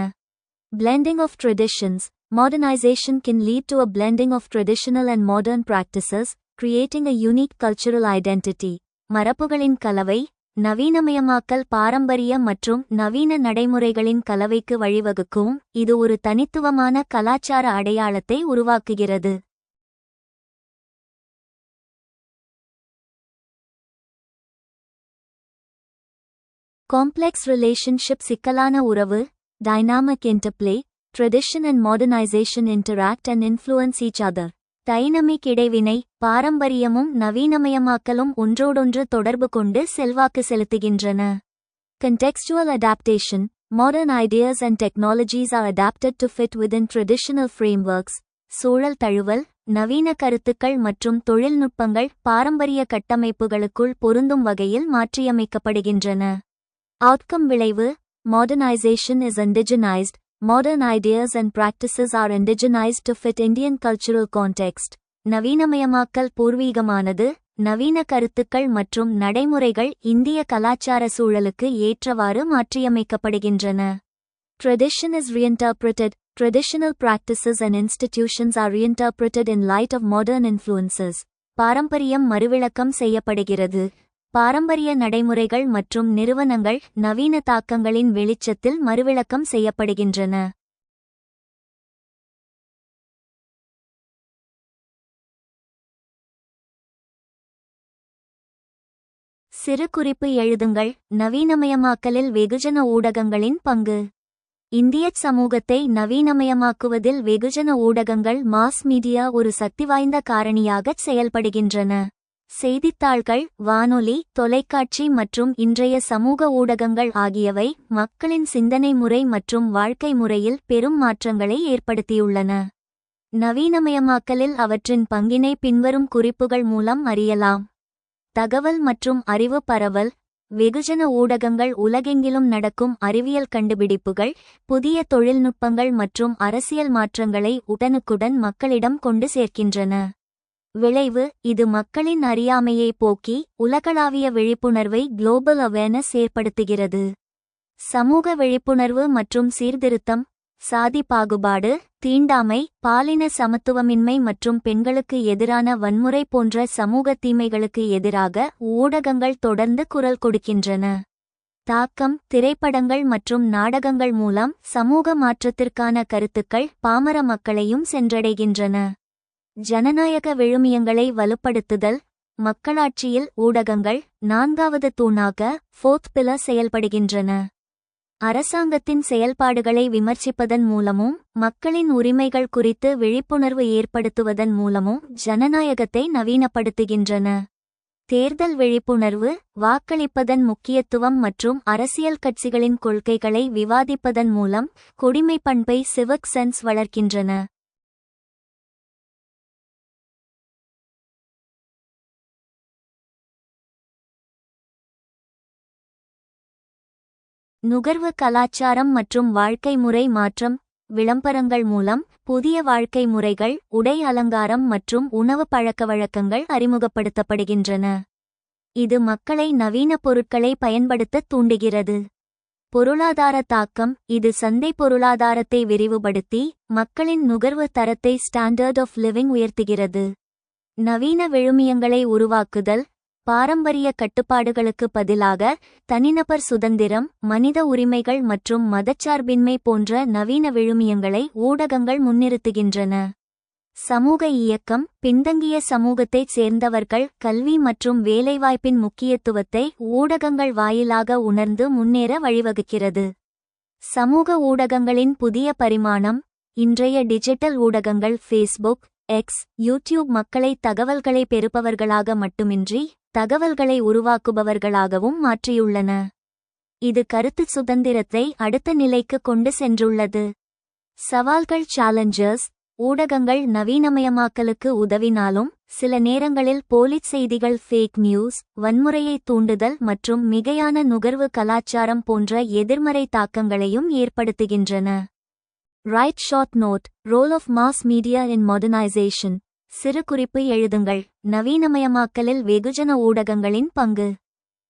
S1: Blending of traditions. Modernization can lead to a blending of traditional and modern practices, creating a unique cultural identity. மரபுகளின் கலவை. நவீனமயமாக்கல் பாரம்பரிய மற்றும் நவீன நடைமுறைகளின் கலவைக்கு வழிவகுக்கும். இது ஒரு தனித்துவமான கலாச்சார அடையாளத்தை உருவாக்குகிறது. Complex relationship. சிக்கலான உறவு. Dynamic interplay. Tradition and modernization interact and influence each other. Dynamic இடைவினை. பாரம்பரியமும் நவீனமயமாக்கலும் ஒன்றோடொன்று தொடர்பு கொண்டு செல்வாக்கு செலுத்துகின்றன. Contextual adaptation. Modern ideas and technologies are adapted to fit within traditional frameworks. சூழல் தழுவல். நவீன கருத்துக்கள் மற்றும் தொழில்நுட்பங்கள் பாரம்பரிய கட்டமைப்புகளுக்குள் பொருந்தும் வகையில் மாற்றியமைக்கப்படுகின்றன. Outcome. விளைவு. Modernization is indigenized. Modern ideas and practices are indigenized to fit Indian cultural context. நவீனமயமாக்கல் பூர்வீகமானது. நவீன கருத்துக்கள் மற்றும் நடைமுறைகள் இந்திய கலாச்சார சூழலுக்கு ஏற்றவாறு மாற்றியமைக்கப்படுகின்றன. Tradition is reinterpreted. Traditional practices and institutions are reinterpreted in light of modern influences. பாரம்பரியம் மறுவிளக்கம் செய்யப்படுகிறது. பாரம்பரிய நடைமுறைகள் மற்றும் நிறுவனங்கள் நவீன தாக்கங்களின் வெளிச்சத்தில் மறுவிளக்கம் செய்யப்படுகின்றன. சிறு குறிப்பு எழுதுங்கள். நவீனமயமாக்கலில் வெகுஜன ஊடகங்களின் பங்கு. இந்திய சமூகத்தை நவீனமயமாக்குவதில் வெகுஜன ஊடகங்கள் மாஸ் மீடியா ஒரு சக்திவாய்ந்த காரணியாகச் செயல்படுகின்றன. செய்தித்தாள்கள், வானொலி, தொலைக்காட்சி மற்றும் இன்றைய சமூக ஊடகங்கள் ஆகியவை மக்களின் சிந்தனை முறை மற்றும் வாழ்க்கை முறையில் பெரும் மாற்றங்களை ஏற்படுத்தியுள்ளன. நவீனமயமாக்கலில் அவற்றின் பங்கினை பின்வரும் குறிப்புகள் மூலம் அறியலாம். தகவல் மற்றும் அறிவு பரவல். வெகுஜன ஊடகங்கள் உலகெங்கிலும் நடக்கும் அறிவியல் கண்டுபிடிப்புகள், புதிய தொழில்நுட்பங்கள் மற்றும் அரசியல் மாற்றங்களை உடனுக்குடன் மக்களிடம் கொண்டு சேர்க்கின்றன. விளைவு: இது மக்களின் அறியாமையை போக்கி உலகளாவிய விழிப்புணர்வை குளோபல் அவேர்னஸ் ஏற்படுத்துகிறது. சமூக விழிப்புணர்வு மற்றும் சீர்திருத்தம். சாதி பாகுபாடு, தீண்டாமை, பாலின சமத்துவமின்மை மற்றும் பெண்களுக்கு எதிரான வன்முறை போன்ற சமூக தீமைகளுக்கு எதிராக ஊடகங்கள் தொடர்ந்து குரல் கொடுக்கின்றன. தாக்கம்: திரைப்படங்கள் மற்றும் நாடகங்கள் மூலம் சமூக மாற்றத்திற்கான கருத்துக்கள் பாமர மக்களையும் சென்றடைகின்றன. ஜனநாயக விழுமியங்களை வலுப்படுத்துதல். மக்களாட்சியில் ஊடகங்கள் நான்காவது தூணாக ஃபோர்த் பில்லர் செயல்படுகின்றன. அரசாங்கத்தின் செயல்பாடுகளை விமர்சிப்பதன் மூலமும் மக்களின் உரிமைகள் குறித்து விழிப்புணர்வு ஏற்படுத்துவதன் மூலமும் ஜனநாயகத்தை நவீனப்படுத்துகின்றன. தேர்தல் விழிப்புணர்வு. வாக்களிப்பதன் முக்கியத்துவம் மற்றும் அரசியல் கட்சிகளின் கொள்கைகளை விவாதிப்பதன் மூலம் குடிமைப் பண்பை சிவிக் சென்ஸ் வளர்க்கின்றன. நுகர்வு கலாச்சாரம் மற்றும் வாழ்க்கை முறை மாற்றம். விளம்பரங்கள் மூலம் புதிய வாழ்க்கை முறைகள், உடை அலங்காரம் மற்றும் உணவு பழக்கவழக்கங்கள் அறிமுகப்படுத்தப்படுகின்றன. இது மக்களை நவீன பொருட்களை பயன்படுத்த தூண்டுகிறது. பொருளாதார தாக்கம். இது சந்தை பொருளாதாரத்தை விரிவுபடுத்தி மக்களின் நுகர்வு தரத்தை ஸ்டாண்டர்ட் ஆஃப் லிவிங் உயர்த்துகிறது. நவீன விழுமியங்களை உருவாக்குதல். பாரம்பரிய கட்டுப்பாடுகளுக்கு பதிலாக தனிநபர் சுதந்திரம், மனித உரிமைகள் மற்றும் மதச்சார்பின்மை போன்ற நவீன விழுமியங்களை ஊடகங்கள் முன்னிறுத்துகின்றன. சமூக இயக்கம். பின்தங்கிய சமூகத்தைச் சேர்ந்தவர்கள் கல்வி மற்றும் வேலைவாய்ப்பின் முக்கியத்துவத்தை ஊடகங்கள் வாயிலாக உணர்ந்து முன்னேற வழிவகுக்கிறது. சமூக ஊடகங்களின் புதிய பரிமாணம். இன்றைய டிஜிட்டல் ஊடகங்கள் ஃபேஸ்புக், எக்ஸ், யூடியூப் மக்களை தகவல்களை பெறுபவர்களாக மட்டுமின்றி தகவல்களை உருவாக்குபவர்களாகவும் மாற்றியுள்ளன. இது கருத்து சுதந்திரத்தை அடுத்த நிலைக்கு கொண்டு சென்றுள்ளது. சவால்கள் சேலஞ்சர்ஸ். ஊடகங்கள் நவீனமயமாக்கலுக்கு உதவினாலும் சில நேரங்களில் போலிச் செய்திகள், ஃபேக் நியூஸ், வன்முறையை தூண்டுதல் மற்றும் மிகையான நுகர்வு கலாச்சாரம் போன்ற எதிர்மறை தாக்கங்களையும் ஏற்படுத்துகின்றன. Write short note. Role of mass media in modernisation. சிறு குறிப்பு எழுதுங்கள். நவீனமயமாக்கலில் வெகுஜன ஊடகங்களின் பங்கு.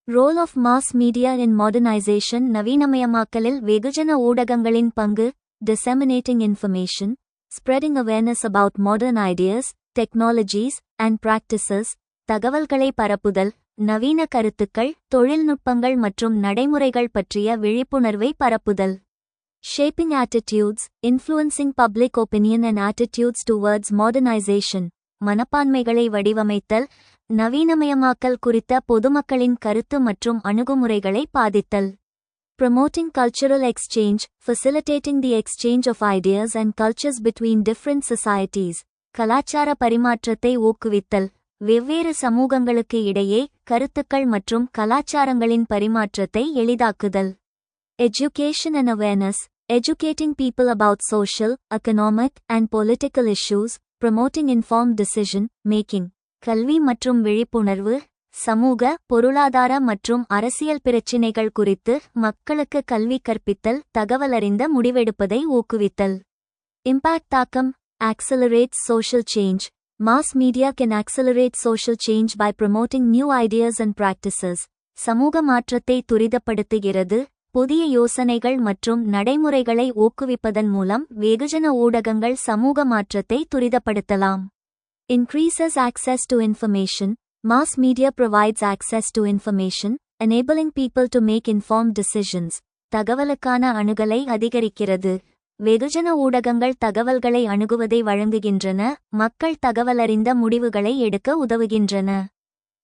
S1: Role of mass media in modernisation. நவீனமயமாக்கலில் வெகுஜன ஊடகங்களின் பங்கு. Disseminating information, spreading awareness about modern ideas, technologies and practices. தகவல்களை பரப்புதல், நவீன கருத்துக்கள், தொழில்நுட்பங்கள் மற்றும் நடைமுறைகள் பற்றிய விழிப்புணர்வை பரப்புதல். Shaping attitudes, influencing public opinion and attitudes towards modernization. மனப்பான்மைகளை வடிவமைத்தல், நவீனமயமாக்கல் குறித்த பொதுமக்களின் கருத்து மற்றும் அணுகுமுறைகளை பாதித்தல். Promoting cultural exchange, facilitating the exchange of ideas and cultures between different societies. கலாச்சார பரிமாற்றத்தை ஊக்குவித்தல், வெவ்வேறு சமூகங்களுக்கு இடையே கருத்துக்கள் மற்றும் கலாச்சாரங்களின் பரிமாற்றத்தை எளிதாக்குதல். Education and awareness, educating people about social, economic, and political issues, promoting informed decision making. கல்வி மற்றும் விழிப்புணர்வு, சமூக, பொருளாதார மற்றும் அரசியல் பிரச்சினைகள் குறித்து மக்களுக்கு கல்வி கற்பித்தல், தகவலறிந்த முடிவெடுப்பதை ஊக்குவித்தல். Impact தாக்கம். Accelerates social change. Mass media can accelerate social change by promoting new ideas and practices. சமூக மாற்றத்தை துரிதப்படுத்துகிறது. புதிய யோசனைகள் மற்றும் நடைமுறைகளை ஊக்குவிப்பதன் மூலம் வெகுஜன ஊடகங்கள் சமூக மாற்றத்தை துரிதப்படுத்தலாம். Increases access to information. Mass media provides access to information, enabling people to make informed decisions. தகவலுக்கான அணுகலை அதிகரிக்கிறது. வெகுஜன ஊடகங்கள் தகவல்களை அணுகுவதை வழங்குகின்றன, மக்கள் தகவலறிந்த முடிவுகளை எடுக்க உதவுகின்றன.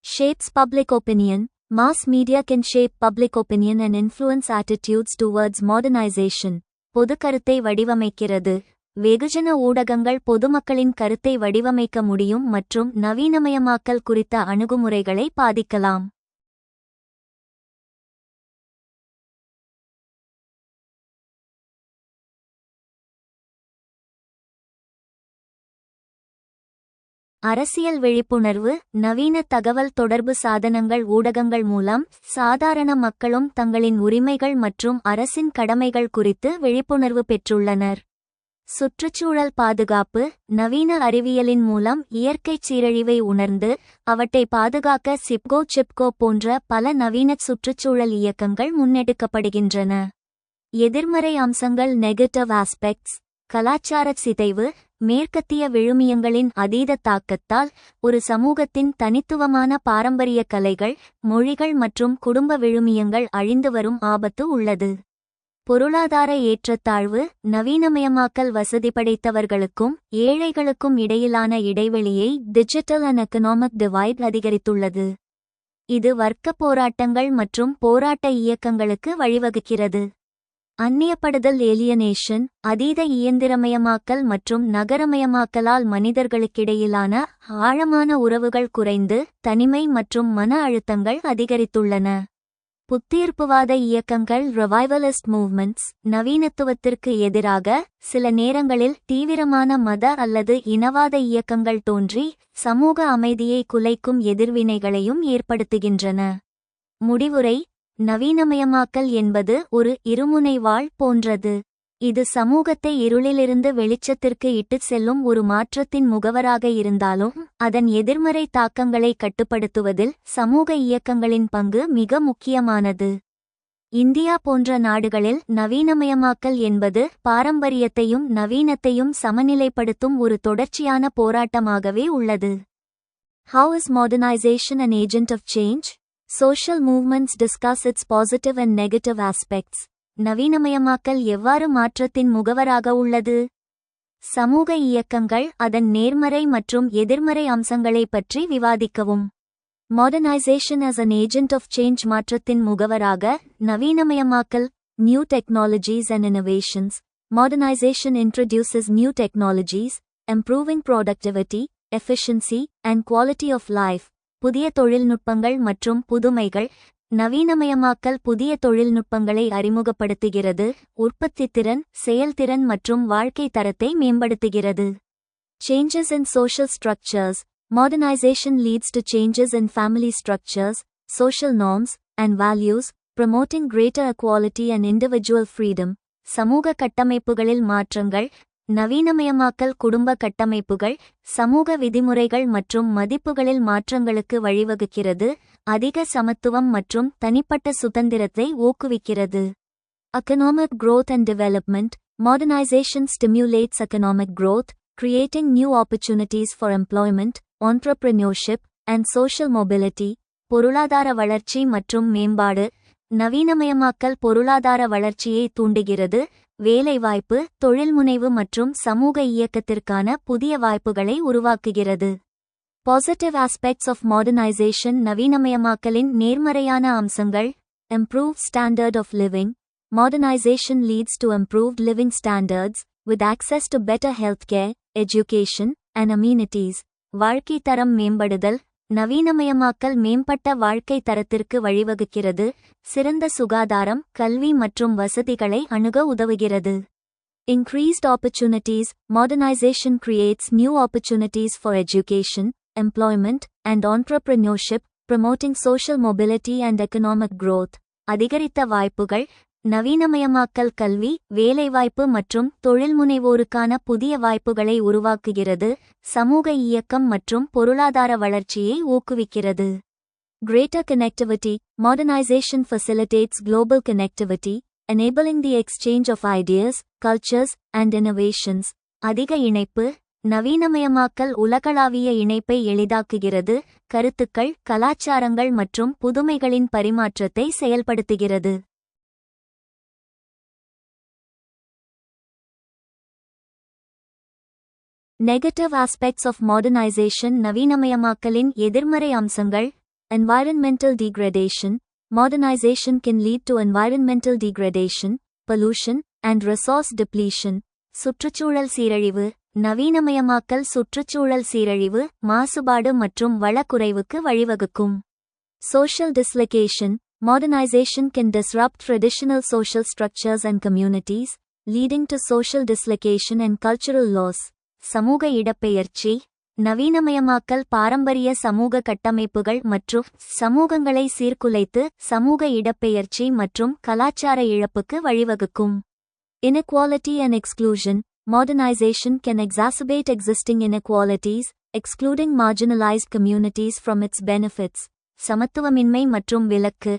S1: Shapes public opinion. Mass media can shape public opinion and influence attitudes towards modernization. பொது கருத்தை வடிவமைக்கிறது. வெகுஜன ஊடகங்கள் பொதுமக்களின் கருத்தை வடிவமைக்க முடியும் மற்றும் நவீனமயமாக்கல் குறித்த அணுகுமுறைகளை பாதிக்கலாம். அரசியல் விழிப்புணர்வு. நவீன தகவல் தொடர்பு சாதனங்கள் ஊடகங்கள் மூலம் சாதாரண மக்களும் தங்களின் உரிமைகள் மற்றும் அரசின் கடமைகள் குறித்து விழிப்புணர்வு பெற்றுள்ளனர். சுற்றுச்சூழல் பாதுகாப்பு. நவீன அறிவியலின் மூலம் இயற்கைச் சீரழிவை உணர்ந்து அவற்றை பாதுகாக்க சிப்கோ போன்ற பல நவீன சுற்றுச்சூழல் இயக்கங்கள் முன்னெடுக்கப்படுகின்றன. எதிர்மறை அம்சங்கள் நெகட்டிவ் ஆஸ்பெக்ட்ஸ். கலாச்சார சிதைவு. மேற்கத்திய விழுமியங்களின் அதீத தாக்கத்தால் ஒரு சமூகத்தின் தனித்துவமான பாரம்பரிய கலைகள், மொழிகள் மற்றும் குடும்ப விழுமியங்கள் அழிந்து வரும் ஆபத்து உள்ளது. பொருளாதார ஏற்றத்தாழ்வு. நவீனமயமாக்கல் வசதி படைத்தவர்களுக்கும் ஏழைகளுக்கும் இடையிலான இடைவெளியை டிஜிட்டல் அண்ட் எக்கனாமிக் டிவைட் அதிகரித்துள்ளது. இது வர்க்க போராட்டங்கள் மற்றும் போராட்ட இயக்கங்களுக்கு வழிவகுக்கிறது. அந்நியப்படுதல் ஏலியனேஷன். அதீத இயந்திரமயமாக்கல் மற்றும் நகரமயமாக்கலால் மனிதர்களுக்கிடையிலான ஆழமான உறவுகள் குறைந்து தனிமை மற்றும் மன அழுத்தங்கள் அதிகரித்துள்ளன. புத்தீர்ப்புவாத இயக்கங்கள் ரிவைவலிஸ்ட் மூவ்மெண்ட்ஸ். நவீனத்துவத்திற்கு எதிராக சில நேரங்களில் தீவிரமான மத அல்லது இனவாத இயக்கங்கள் தோன்றி சமூக அமைதியை குலைக்கும் எதிர்வினைகளையும் ஏற்படுத்துகின்றன. முடிவுரை. நவீனமயமாக்கல் என்பது ஒரு இருமுனை வாள் போன்றது. இது சமூகத்தை இருளிலிருந்து வெளிச்சத்திற்கு இட்டுச் செல்லும் ஒரு மாற்றத்தின் முகவராக இருந்தாலும் அதன் எதிர்மறை தாக்கங்களை கட்டுப்படுத்துவதில் சமூக இயக்கங்களின் பங்கு மிக முக்கியமானது. இந்தியா போன்ற நாடுகளில் நவீனமயமாக்கல் என்பது பாரம்பரியத்தையும் நவீனத்தையும் சமநிலைப்படுத்தும் ஒரு தொடர்ச்சியான போராட்டமாகவே உள்ளது. How is modernization an agent of change? Social movements discuss its positive and negative aspects. நவீனமயமாக்கல் எவ்வாறு மாற்றத்தின் முகவராக உள்ளது? சமூக இயக்கங்கள் அதன் நேர்மறை மற்றும் எதிர்மறை அம்சங்களை பற்றி விவாதிக்கவும். Modernization as an agent of change. மாற்றத்தின் முகவராக நவீனமயமாக்கல். New technologies and innovations. Modernization introduces new technologies, improving productivity, efficiency, and quality of life. புதிய தொழில்நுட்பங்கள் மற்றும் புதுமைகள். நவீனமயமாக்கல் புதிய தொழில்நுட்பங்களை அறிமுகப்படுத்துகிறது, உற்பத்தித்திறன், செயல்திறன் மற்றும் வாழ்க்கை தரத்தை மேம்படுத்துகிறது. Changes in social structures. Modernization leads to changes in family structures, social norms, and values, promoting greater equality and individual freedom. சமூக கட்டமைப்புகளில் மாற்றங்கள். நவீனமயமாக்கல் குடும்ப கட்டமைப்புகள், சமூக விதிமுறைகள் மற்றும் மதிப்புகளில் மாற்றங்களுக்கு வழிவகுக்கிறது, அதிக சமத்துவம் மற்றும் தனிப்பட்ட சுதந்திரத்தை ஊக்குவிக்கிறது. Economic growth and development. Modernization stimulates economic growth, creating new opportunities for employment, entrepreneurship, and social mobility. பொருளாதார வளர்ச்சி மற்றும் மேம்பாடு. நவீனமயமாக்கல் பொருளாதார வளர்ச்சியை தூண்டுகிறது, வேலைவாய்ப்பு, தொழில்முனைவு மற்றும் சமூக இயக்கத்திற்கான புதிய வாய்ப்புகளை உருவாக்குகிறது. Positive aspects of modernization. நவீனமயமாக்கலின் நேர்மறையான அம்சங்கள். Improved standard of living. Modernization leads to improved living standards, with access to better healthcare, education, and amenities. வாழ்க்கை தரம் மேம்படுதல். நவீனமயமாக்கல் மேம்பட்ட வாழ்க்கை தரத்திற்கு வழிவகுக்கிறது, சிறந்த சுகாதாரம், கல்வி மற்றும் வசதிகளை அணுக உதவுகிறது. Increased opportunities. Modernization creates new opportunities for education, employment, and entrepreneurship, promoting social mobility and economic growth. அதிகரித்த வாய்ப்புகள். நவீனமயமாக்கல் கல்வி, வேலைவாய்ப்பு மற்றும் தொழில்முனைவோருக்கான புதிய வாய்ப்புகளை உருவாக்குகிறது, சமூக இயக்கம் மற்றும் பொருளாதார வளர்ச்சியை ஊக்குவிக்கிறது. Greater connectivity. Modernization facilitates global connectivity, enabling the exchange of ideas, cultures, and innovations. அதிக இணைப்பு. நவீனமயமாக்கல் உலகளாவிய இணைப்பை எளிதாக்குகிறது, கருத்துக்கள், கலாச்சாரங்கள் மற்றும் புதுமைகளின் பரிமாற்றத்தை செயல்படுத்துகிறது. Negative aspects of modernization. நவீனமயமாக்கலின் எதிர்மறை அம்சங்கள். Environmental degradation. Modernization can lead to environmental degradation, pollution, and resource depletion. சுற்றுச்சூழல் சீரழிவு. நவீனமயமாக்கல் சுற்றுச்சூழல் சீரழிவு, மாசுபாடு மற்றும் வள குறைவுக்கு வழிவகுக்கும். Social dislocation. Modernization can disrupt traditional social structures and communities, leading to social dislocation and cultural loss. சமூக இடப்பெயர்ச்சி. நவீனமயமாக்கல் பாரம்பரிய சமூக கட்டமைப்புகள் மற்றும் சமூகங்களை சீர்குலைத்து சமூக இடப்பெயர்ச்சி மற்றும் கலாச்சார இழப்புக்கு வழிவகுக்கும். Inequality and exclusion. Modernization can exacerbate existing inequalities, excluding marginalized communities from its benefits. சமத்துவமின்மை மற்றும் விலக்கு.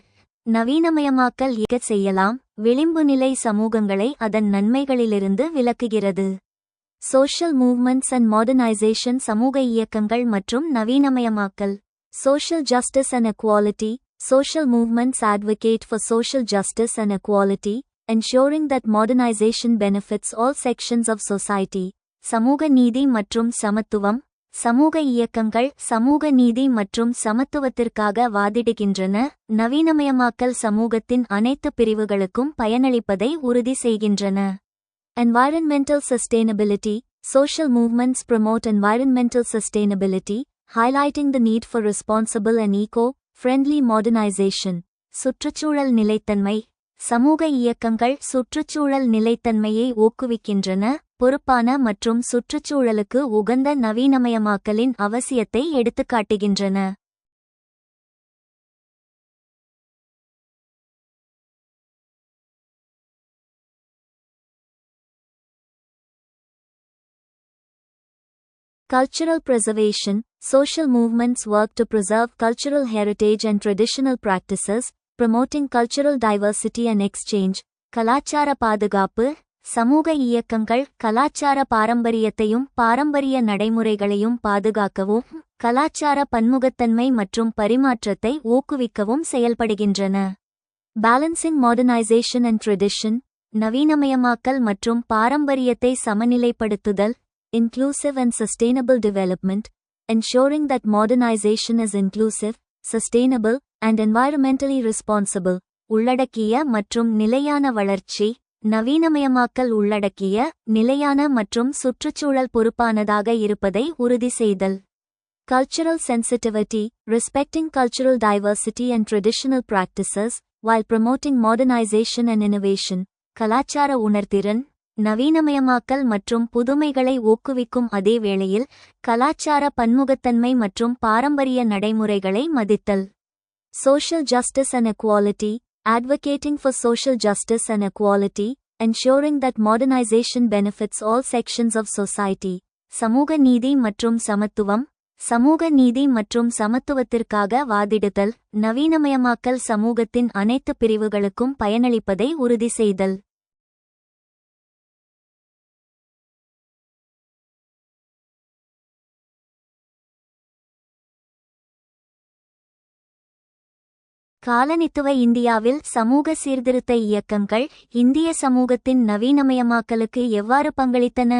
S1: நவீனமயமாக்கல் இயக்கச் செய்யலாம், விளிம்பு நிலை சமூகங்களை அதன் நன்மைகளிலிருந்து விலக்குகிறது. Social movements and modernization. சமூக இயக்கங்கள் மற்றும் நவீனமயமாக்கல். Social justice and equality. Social movements advocate for social justice and equality, ensuring that modernization benefits all sections of society. சமூக நீதி மற்றும் சமத்துவம். சமூக இயக்கங்கள் சமூக நீதி மற்றும் சமத்துவத்திற்காக வாதிடுகின்றன, நவீனமயமாக்கல் சமூகத்தின் அனைத்து பிரிவுகளுக்கும் பயனளிப்பதை உறுதி செய்கின்றன. Environmental sustainability. Social movements promote environmental sustainability, highlighting the need for responsible and eco-friendly modernization. சுற்றுச்சூழல் நிலைத்தன்மை. சமூக இயக்கங்கள் சுற்றுச்சூழல் நிலைத்தன்மையை ஊக்குவிக்கின்றன, பொறுப்பான மற்றும் சுற்றுச்சூழலுக்கு உகந்த நவீனமயமாக்கலின் அவசியத்தை எடுத்துக்காட்டுகின்றன. Cultural preservation. Social movements work to preserve cultural heritage and traditional practices, promoting cultural diversity and exchange. கலாச்சார பாதுகாப்பு. சமூக இயக்கங்கள் கலாச்சார பாரம்பரியத்தையும் பாரம்பரிய நடைமுறைகளையும் பாதுகாக்கவும், கலாச்சார பன்முகத்தன்மை மற்றும் பரிமாற்றத்தை ஊக்குவிக்கவும் செயல்படுகின்றன. Balancing modernization and tradition. நவீனமயமாக்கல் மற்றும் பாரம்பரியத்தை சமநிலைப்படுத்துதல். Inclusive and sustainable development. Ensuring that modernization is inclusive, sustainable, and environmentally responsible. உள்ளடக்கிய மற்றும் நிலையான வளர்ச்சி. நவீனமயமாக்கல் உள்ளடக்கிய, நிலையான மற்றும் சுற்றுச்சூழல் பொறுப்பானதாக இருப்பதை உறுதி செய்தல். Cultural sensitivity. Respecting cultural diversity and traditional practices, while promoting modernization and innovation. கலாச்சார உணர்திறன். நவீனமயமாக்கல் மற்றும் புதுமைகளை ஊக்குவிக்கும் அதே வேளையில், கலாச்சார பன்முகத்தன்மை மற்றும் பாரம்பரிய நடைமுறைகளை மதித்தல். Social justice and equality. Advocating for social justice and equality, ensuring that modernization benefits all sections of society. சமூக நீதி மற்றும் சமத்துவம். சமூக நீதி மற்றும் சமத்துவத்திற்காக வாதிடுதல், நவீனமயமாக்கல் சமூகத்தின் அனைத்து பிரிவுகளுக்கும் பயனளிப்பதை உறுதி செய்தல். காலனித்துவ இந்தியாவில் சமூக சீர்திருத்த இயக்கங்கள் இந்திய சமூகத்தின் நவீனமயமாக்கலுக்கு எவ்வாறு பங்களித்தன?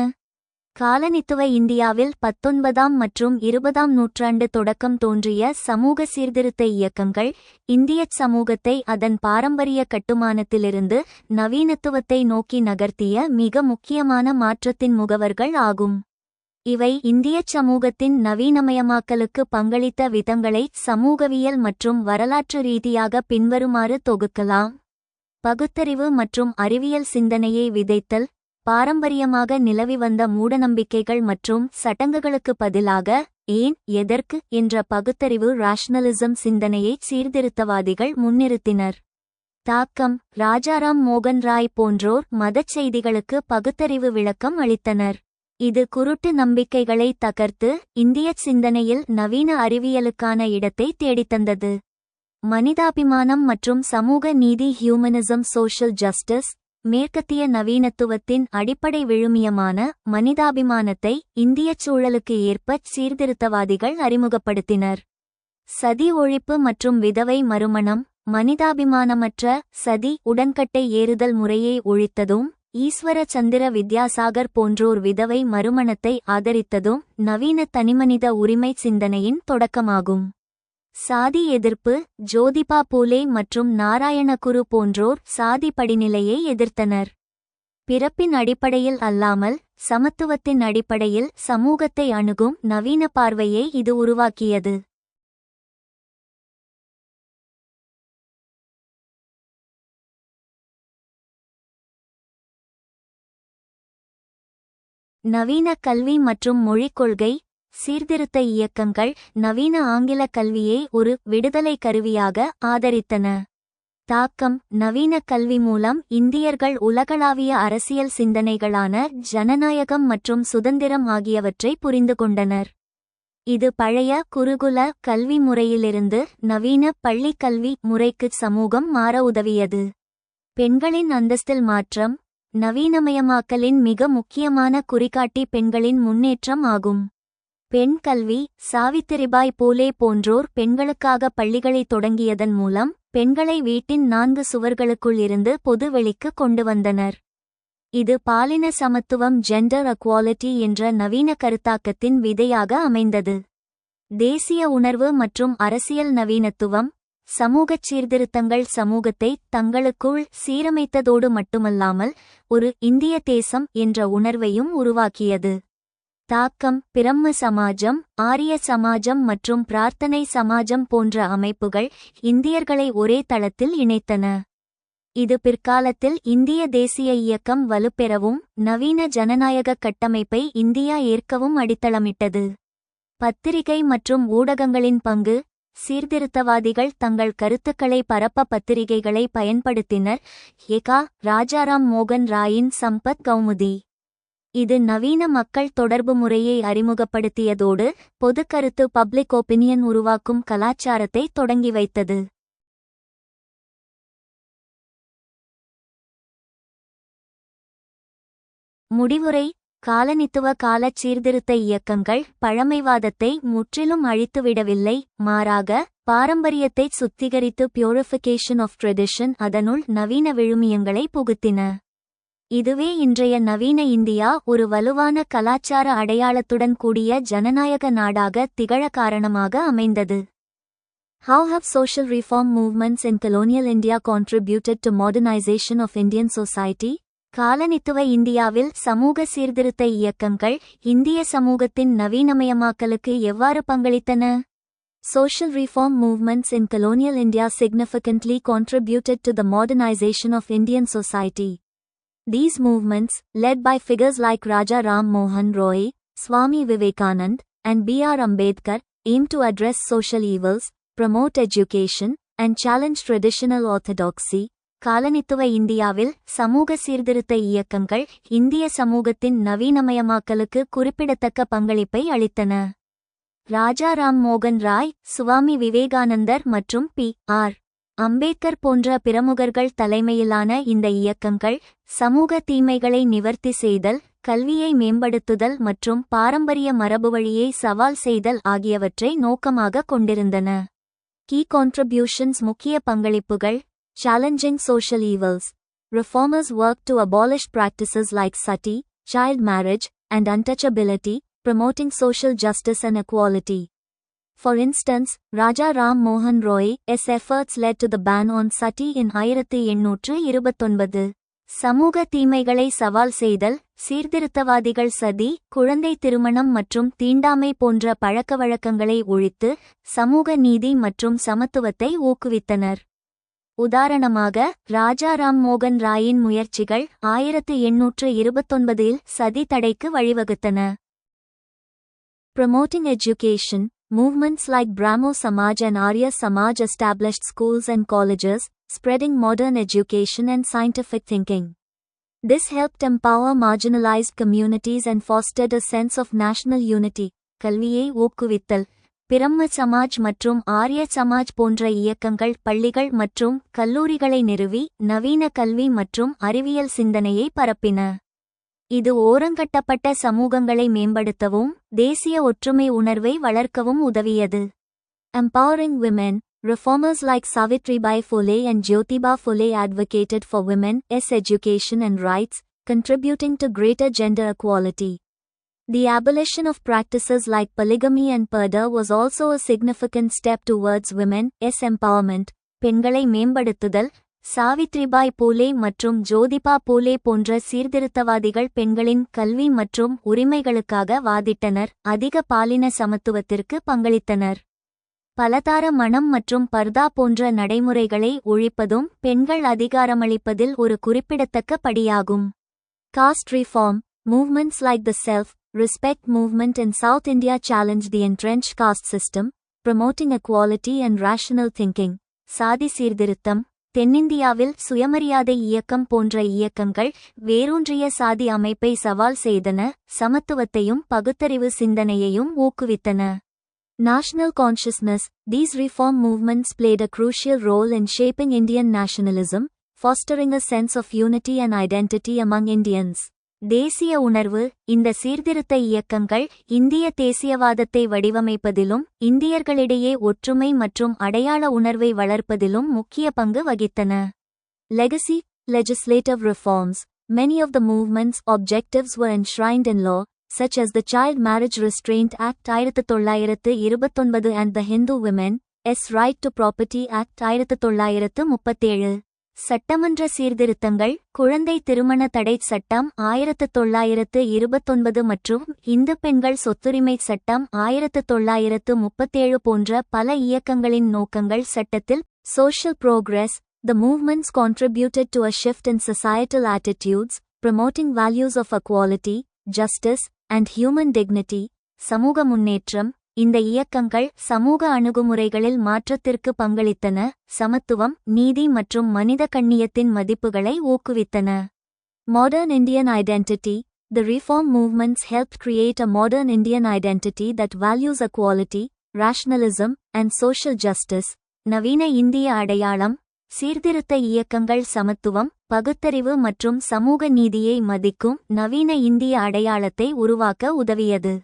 S1: காலனித்துவ இந்தியாவில் 19ஆம் மற்றும் 20ஆம் நூற்றாண்டு தொடக்கம் தோன்றிய சமூக சீர்திருத்த இயக்கங்கள் இந்தியச் சமூகத்தை அதன் பாரம்பரிய கட்டுமானத்திலிருந்து நவீனத்துவத்தை நோக்கி நகர்த்திய மிக முக்கியமான மாற்றத்தின் முகவர்கள் ஆகும். இவை இந்தியச் சமூகத்தின் நவீனமயமாக்கலுக்கு பங்களித்த விதங்களை சமூகவியல் மற்றும் வரலாற்று ரீதியாக பின்வருமாறு தொகுக்கலாம். பகுத்தறிவு மற்றும் அறிவியல் சிந்தனையை விதைத்தல். பாரம்பரியமாக நிலவி வந்த மூடநம்பிக்கைகள் மற்றும் சடங்குகளுக்கு பதிலாக ஏன், எதற்கு என்ற பகுத்தறிவு ராஷனலிசம் சிந்தனையை சீர்திருத்தவாதிகள் முன்னிறுத்தினர். தாக்கம். ராஜாராம் மோகன் ராய் போன்றோர் மதச் செய்திகளுக்கு பகுத்தறிவு விளக்கம் அளித்தனர். இது குருட்டு நம்பிக்கைகளை தகர்த்து இந்தியச் சிந்தனையில் நவீன அறிவியலுக்கான இடத்தை தேடித்தந்தது. மனிதாபிமானம் மற்றும் சமூக நீதி. Humanism social justice. மேற்கத்திய நவீனத்துவத்தின் அடிப்படை விழுமியமான மனிதாபிமானத்தை இந்தியச் சூழலுக்கு ஏற்ப சீர்திருத்தவாதிகள் அறிமுகப்படுத்தினர். சதி ஒழிப்பு மற்றும் விதவை மறுமணம். மனிதாபிமானமற்ற சதி உடன்கட்டை ஏறுதல் முறையை ஒழித்ததும், ஈஸ்வர சந்திர வித்யாசாகர் போன்றோர் விதவை மறுமணத்தை ஆதரித்ததும் நவீன தனிமனித உரிமை சிந்தனையின் தொடக்கமாகும். சாதி எதிர்ப்பு. ஜோதிபா பூலே மற்றும் நாராயண குரு போன்றோர் சாதி படிநிலையை எதிர்த்தனர். பிறப்பின் அடிப்படையில் அல்லாமல் சமத்துவத்தின் அடிப்படையில் சமூகத்தை அணுகும் நவீன பார்வையை இது உருவாக்கியது. நவீன கல்வி மற்றும் மொழிக் கொள்கை சீர்திருத்த இயக்கங்கள் நவீன ஆங்கில கல்வியை ஒரு விடுதலை கருவியாக ஆதரித்தன. தாக்கம். நவீன கல்வி மூலம் இந்தியர்கள் உலகளாவிய அரசியல் சிந்தனைகளான ஜனநாயகம் மற்றும் சுதந்திரம் ஆகியவற்றை புரிந்து கொண்டனர். இது பழைய குருகுல கல்வி முறையிலிருந்து நவீன பள்ளிக் கல்வி முறைக்கு சமூகம் மாற உதவியது. பெண்களின் அந்தஸ்தில் மாற்றம். நவீனமயமாக்கலின் மிக முக்கியமான குறிகாட்டி பெண்களின் முன்னேற்றம் ஆகும். பெண் கல்வி. சாவித்திரிபாய் பூலே போன்றோர் பெண்களுக்காக பள்ளிகளை தொடங்கியதன் மூலம் பெண்களை வீட்டின் 4 சுவர்களுக்குள் இருந்து பொது வெளிக்கு கொண்டு வந்தனர். இது பாலின சமத்துவம் ஜெண்டர் அக்வாலிட்டி என்ற நவீன கருத்தாக்கத்தின் விதையாக அமைந்தது. தேசிய உணர்வு மற்றும் அரசியல் நவீனத்துவம். சமூகச் சீர்திருத்தங்கள் சமூகத்தை தங்களுக்குள் சீரமைத்ததோடு மட்டுமல்லாமல் ஒரு இந்திய தேசம் என்ற உணர்வையும் உருவாக்கியது. தாக்கம். பிரம்ம சமாஜம், ஆரிய சமாஜம் மற்றும் பிரார்த்தனை சமாஜம் போன்ற அமைப்புகள் இந்தியர்களை ஒரே தளத்தில் இணைத்தன. இது பிற்காலத்தில் இந்திய தேசிய இயக்கம் வலுப்பெறவும் நவீன ஜனநாயக கட்டமைப்பை இந்தியா ஏற்கவும் அடித்தளமிட்டது. பத்திரிகை மற்றும் ஊடகங்களின் பங்கு. சீர்திருத்தவாதிகள் தங்கள் கருத்துக்களை பரப்ப பத்திரிகைகளை பயன்படுத்தினர். ஏகா ராஜாராம் மோகன் ராயின் சம்பத் கௌமுதி. இது நவீன மக்கள் தொடர்பு முறையை அறிமுகப்படுத்தியதோடு பொது கருத்து பப்ளிக் ஒபினியன் உருவாக்கும் கலாச்சாரத்தை தொடங்கி வைத்தது. முடிவுரை. காலனித்துவ காலச் சீர்திருத்த இயக்கங்கள் பழமைவாதத்தை முற்றிலும் அழித்துவிடவில்லை, மாறாக பாரம்பரியத்தை சுத்திகரித்து பியூரிஃபிகேஷன் ஆஃப் ட்ரெடிஷன் அதனுள் நவீன விழுமியங்களை புகுத்தின. இதுவே இன்றைய நவீன இந்தியா ஒரு வலுவான கலாச்சார அடையாளத்துடன் கூடிய ஜனநாயக நாடாக திகழ காரணமாக அமைந்தது. How have social reform movements in colonial India contributed to modernization of Indian society? காலனித்துவ இந்தியாவில் சமூக சீர்திருத்த இயக்கங்கள் இந்திய சமூகத்தின் நவீனமயமாக்கலுக்கு எவ்வாறு பங்களித்தன? Social reform movements in colonial India significantly contributed to the modernization of Indian society. These movements, led by figures like Raja Ram Mohan Roy, Swami Vivekanand, and B.R. Ambedkar, aimed to address social evils, promote education, and challenge traditional orthodoxy. காலனித்துவ இந்தியாவில் சமூக சீர்திருத்த இயக்கங்கள் இந்திய சமூகத்தின் நவீனமயமாக்கலுக்கு குறிப்பிடத்தக்க பங்களிப்பை அளித்தன. ராஜா ராம் மோகன் ராய், சுவாமி விவேகானந்தர் மற்றும் பி.ஆர். அம்பேத்கர் போன்ற பிரமுகர்கள் தலைமையிலான இந்த இயக்கங்கள் சமூக தீமைகளை நிவர்த்தி செய்தல், கல்வியை மேம்படுத்துதல் மற்றும் பாரம்பரிய மரபுவழியை சவால் செய்தல் ஆகியவற்றை நோக்கமாக கொண்டிருந்தன. கீ கான்ட்ரிபியூஷன்ஸ் முக்கிய பங்களிப்புகள். Challenging social evils. Reformers worked to abolish practices like sati, child marriage, and untouchability, promoting social justice and equality. For instance, Raja Ram Mohan Roy's efforts led to the ban on sati in 1829. சமூக தீமைகளை சவால் செய்தல். சீர்திருத்தவாதிகள் சதி, குழந்தை திருமணம் மற்றும் தீண்டாமை போன்ற பழக்கவழக்கங்களை ஒழித்து சமூக நீதி மற்றும் சமத்துவத்தை ஊக்குவித்தனர். உதாரணமாக, ராஜா ராம் மோகன் ராயின் முயற்சிகள் 1829 சதி தடைக்கு வழிவகுத்தன. Promoting education. Movements like Brahmo Samaj and Arya Samaj established schools and colleges, spreading modern education and scientific thinking. This helped empower marginalized communities and fostered a sense of national unity. கல்வியை ஊக்குவித்தல். பிரம்ம சமாஜ் மற்றும் ஆரிய சமாஜ் போன்ற இயக்கங்கள் பள்ளிகள் மற்றும் கல்லூரிகளை நிறுவி நவீன கல்வி மற்றும் அறிவியல் சிந்தனையை பரப்பின. இது ஓரங்கட்டப்பட்ட சமூகங்களை மேம்படுத்தவும் தேசிய ஒற்றுமை உணர்வை வளர்க்கவும் உதவியது. Empowering women. Reformers like Savitribai Phule and Jyotiba Phule advocated for women's education and rights, contributing to greater gender equality. The abolition of practices like polygamy and murder was also a significant step towards women's empowerment. பெண்களை மேம்படுத்துதல். சாவித்ரிபாய் பூலே மற்றும் ஜோதிபா பூலே போன்ற சீர்திருத்தவாதிகள் பெண்களின் கல்வி மற்றும் உரிமைகளுக்காக வாதிட்டனர், அதிக பாலின சமத்துவத்திற்கு பங்களித்தனர். பலதார மணம் மற்றும் பர்தா போன்ற நடைமுறைகளை ஒழிப்பதும் பெண்கள் அதிகாரமளிப்பதில் ஒரு குறிப்பிடத்தக்க படியாகும். Caste reform. Movements like the self-respect movement in South India challenged the entrenched caste system, promoting equality and rational thinking. சாதி சீர்திருத்தம். தென்னிந்தியாவில் சுயமரியாதை இயக்கம் போன்ற இயக்கங்கள் வேரூன்றிய சாதி அமைப்பை சவால் செய்தன, சமத்துவத்தையும் பகுத்தறிவு சிந்தனையையும் ஊக்குவித்தன. National consciousness. These reform movements played a crucial role in shaping Indian nationalism, fostering a sense of unity and identity among Indians. தேசிய உணர்வு. இந்த சீர்திருத்த இயக்கங்கள் இந்திய தேசியவாதத்தை வடிவமைப்பதிலும் இந்தியர்களிடையே ஒற்றுமை மற்றும் அடையாள உணர்வை வளர்ப்பதிலும் முக்கிய பங்கு வகித்தன. Legacy. Legislative reforms. Many of the movement's objectives were enshrined in law, such as the Child Marriage Restraint Act 1929 and the Hindu Women's Right to Property Act 1937. சட்டமன்ற சீர்திருத்தங்கள். குழந்தை திருமண தடை சட்டம் 1929 மற்றும் இந்து பெண்கள் சொத்துரிமை சட்டம் 1937 போன்ற பல இயக்கங்களின் நோக்கங்கள் சட்டத்தில். Social progress. The movements contributed to a shift in societal attitudes, promoting values of equality, justice, and human dignity. சமூக முன்னேற்றம். இந்த இயக்கங்கள் சமூக அணுகுமுறைகளில் மாற்றத்திற்கு பங்களித்தன, சமத்துவம், நீதி மற்றும் மனித கண்ணியத்தின் மதிப்புகளை ஊக்குவித்தன. Modern Indian identity. The reform movements helped create a modern Indian identity that values equality, rationalism, and social justice. நவீன இந்திய அடையாளம். சீர்திருத்த இயக்கங்கள் சமத்துவம், பகுத்தறிவு மற்றும் சமூக நீதியை மதிக்கும் நவீன இந்திய அடையாளத்தை உருவாக்க உதவியது.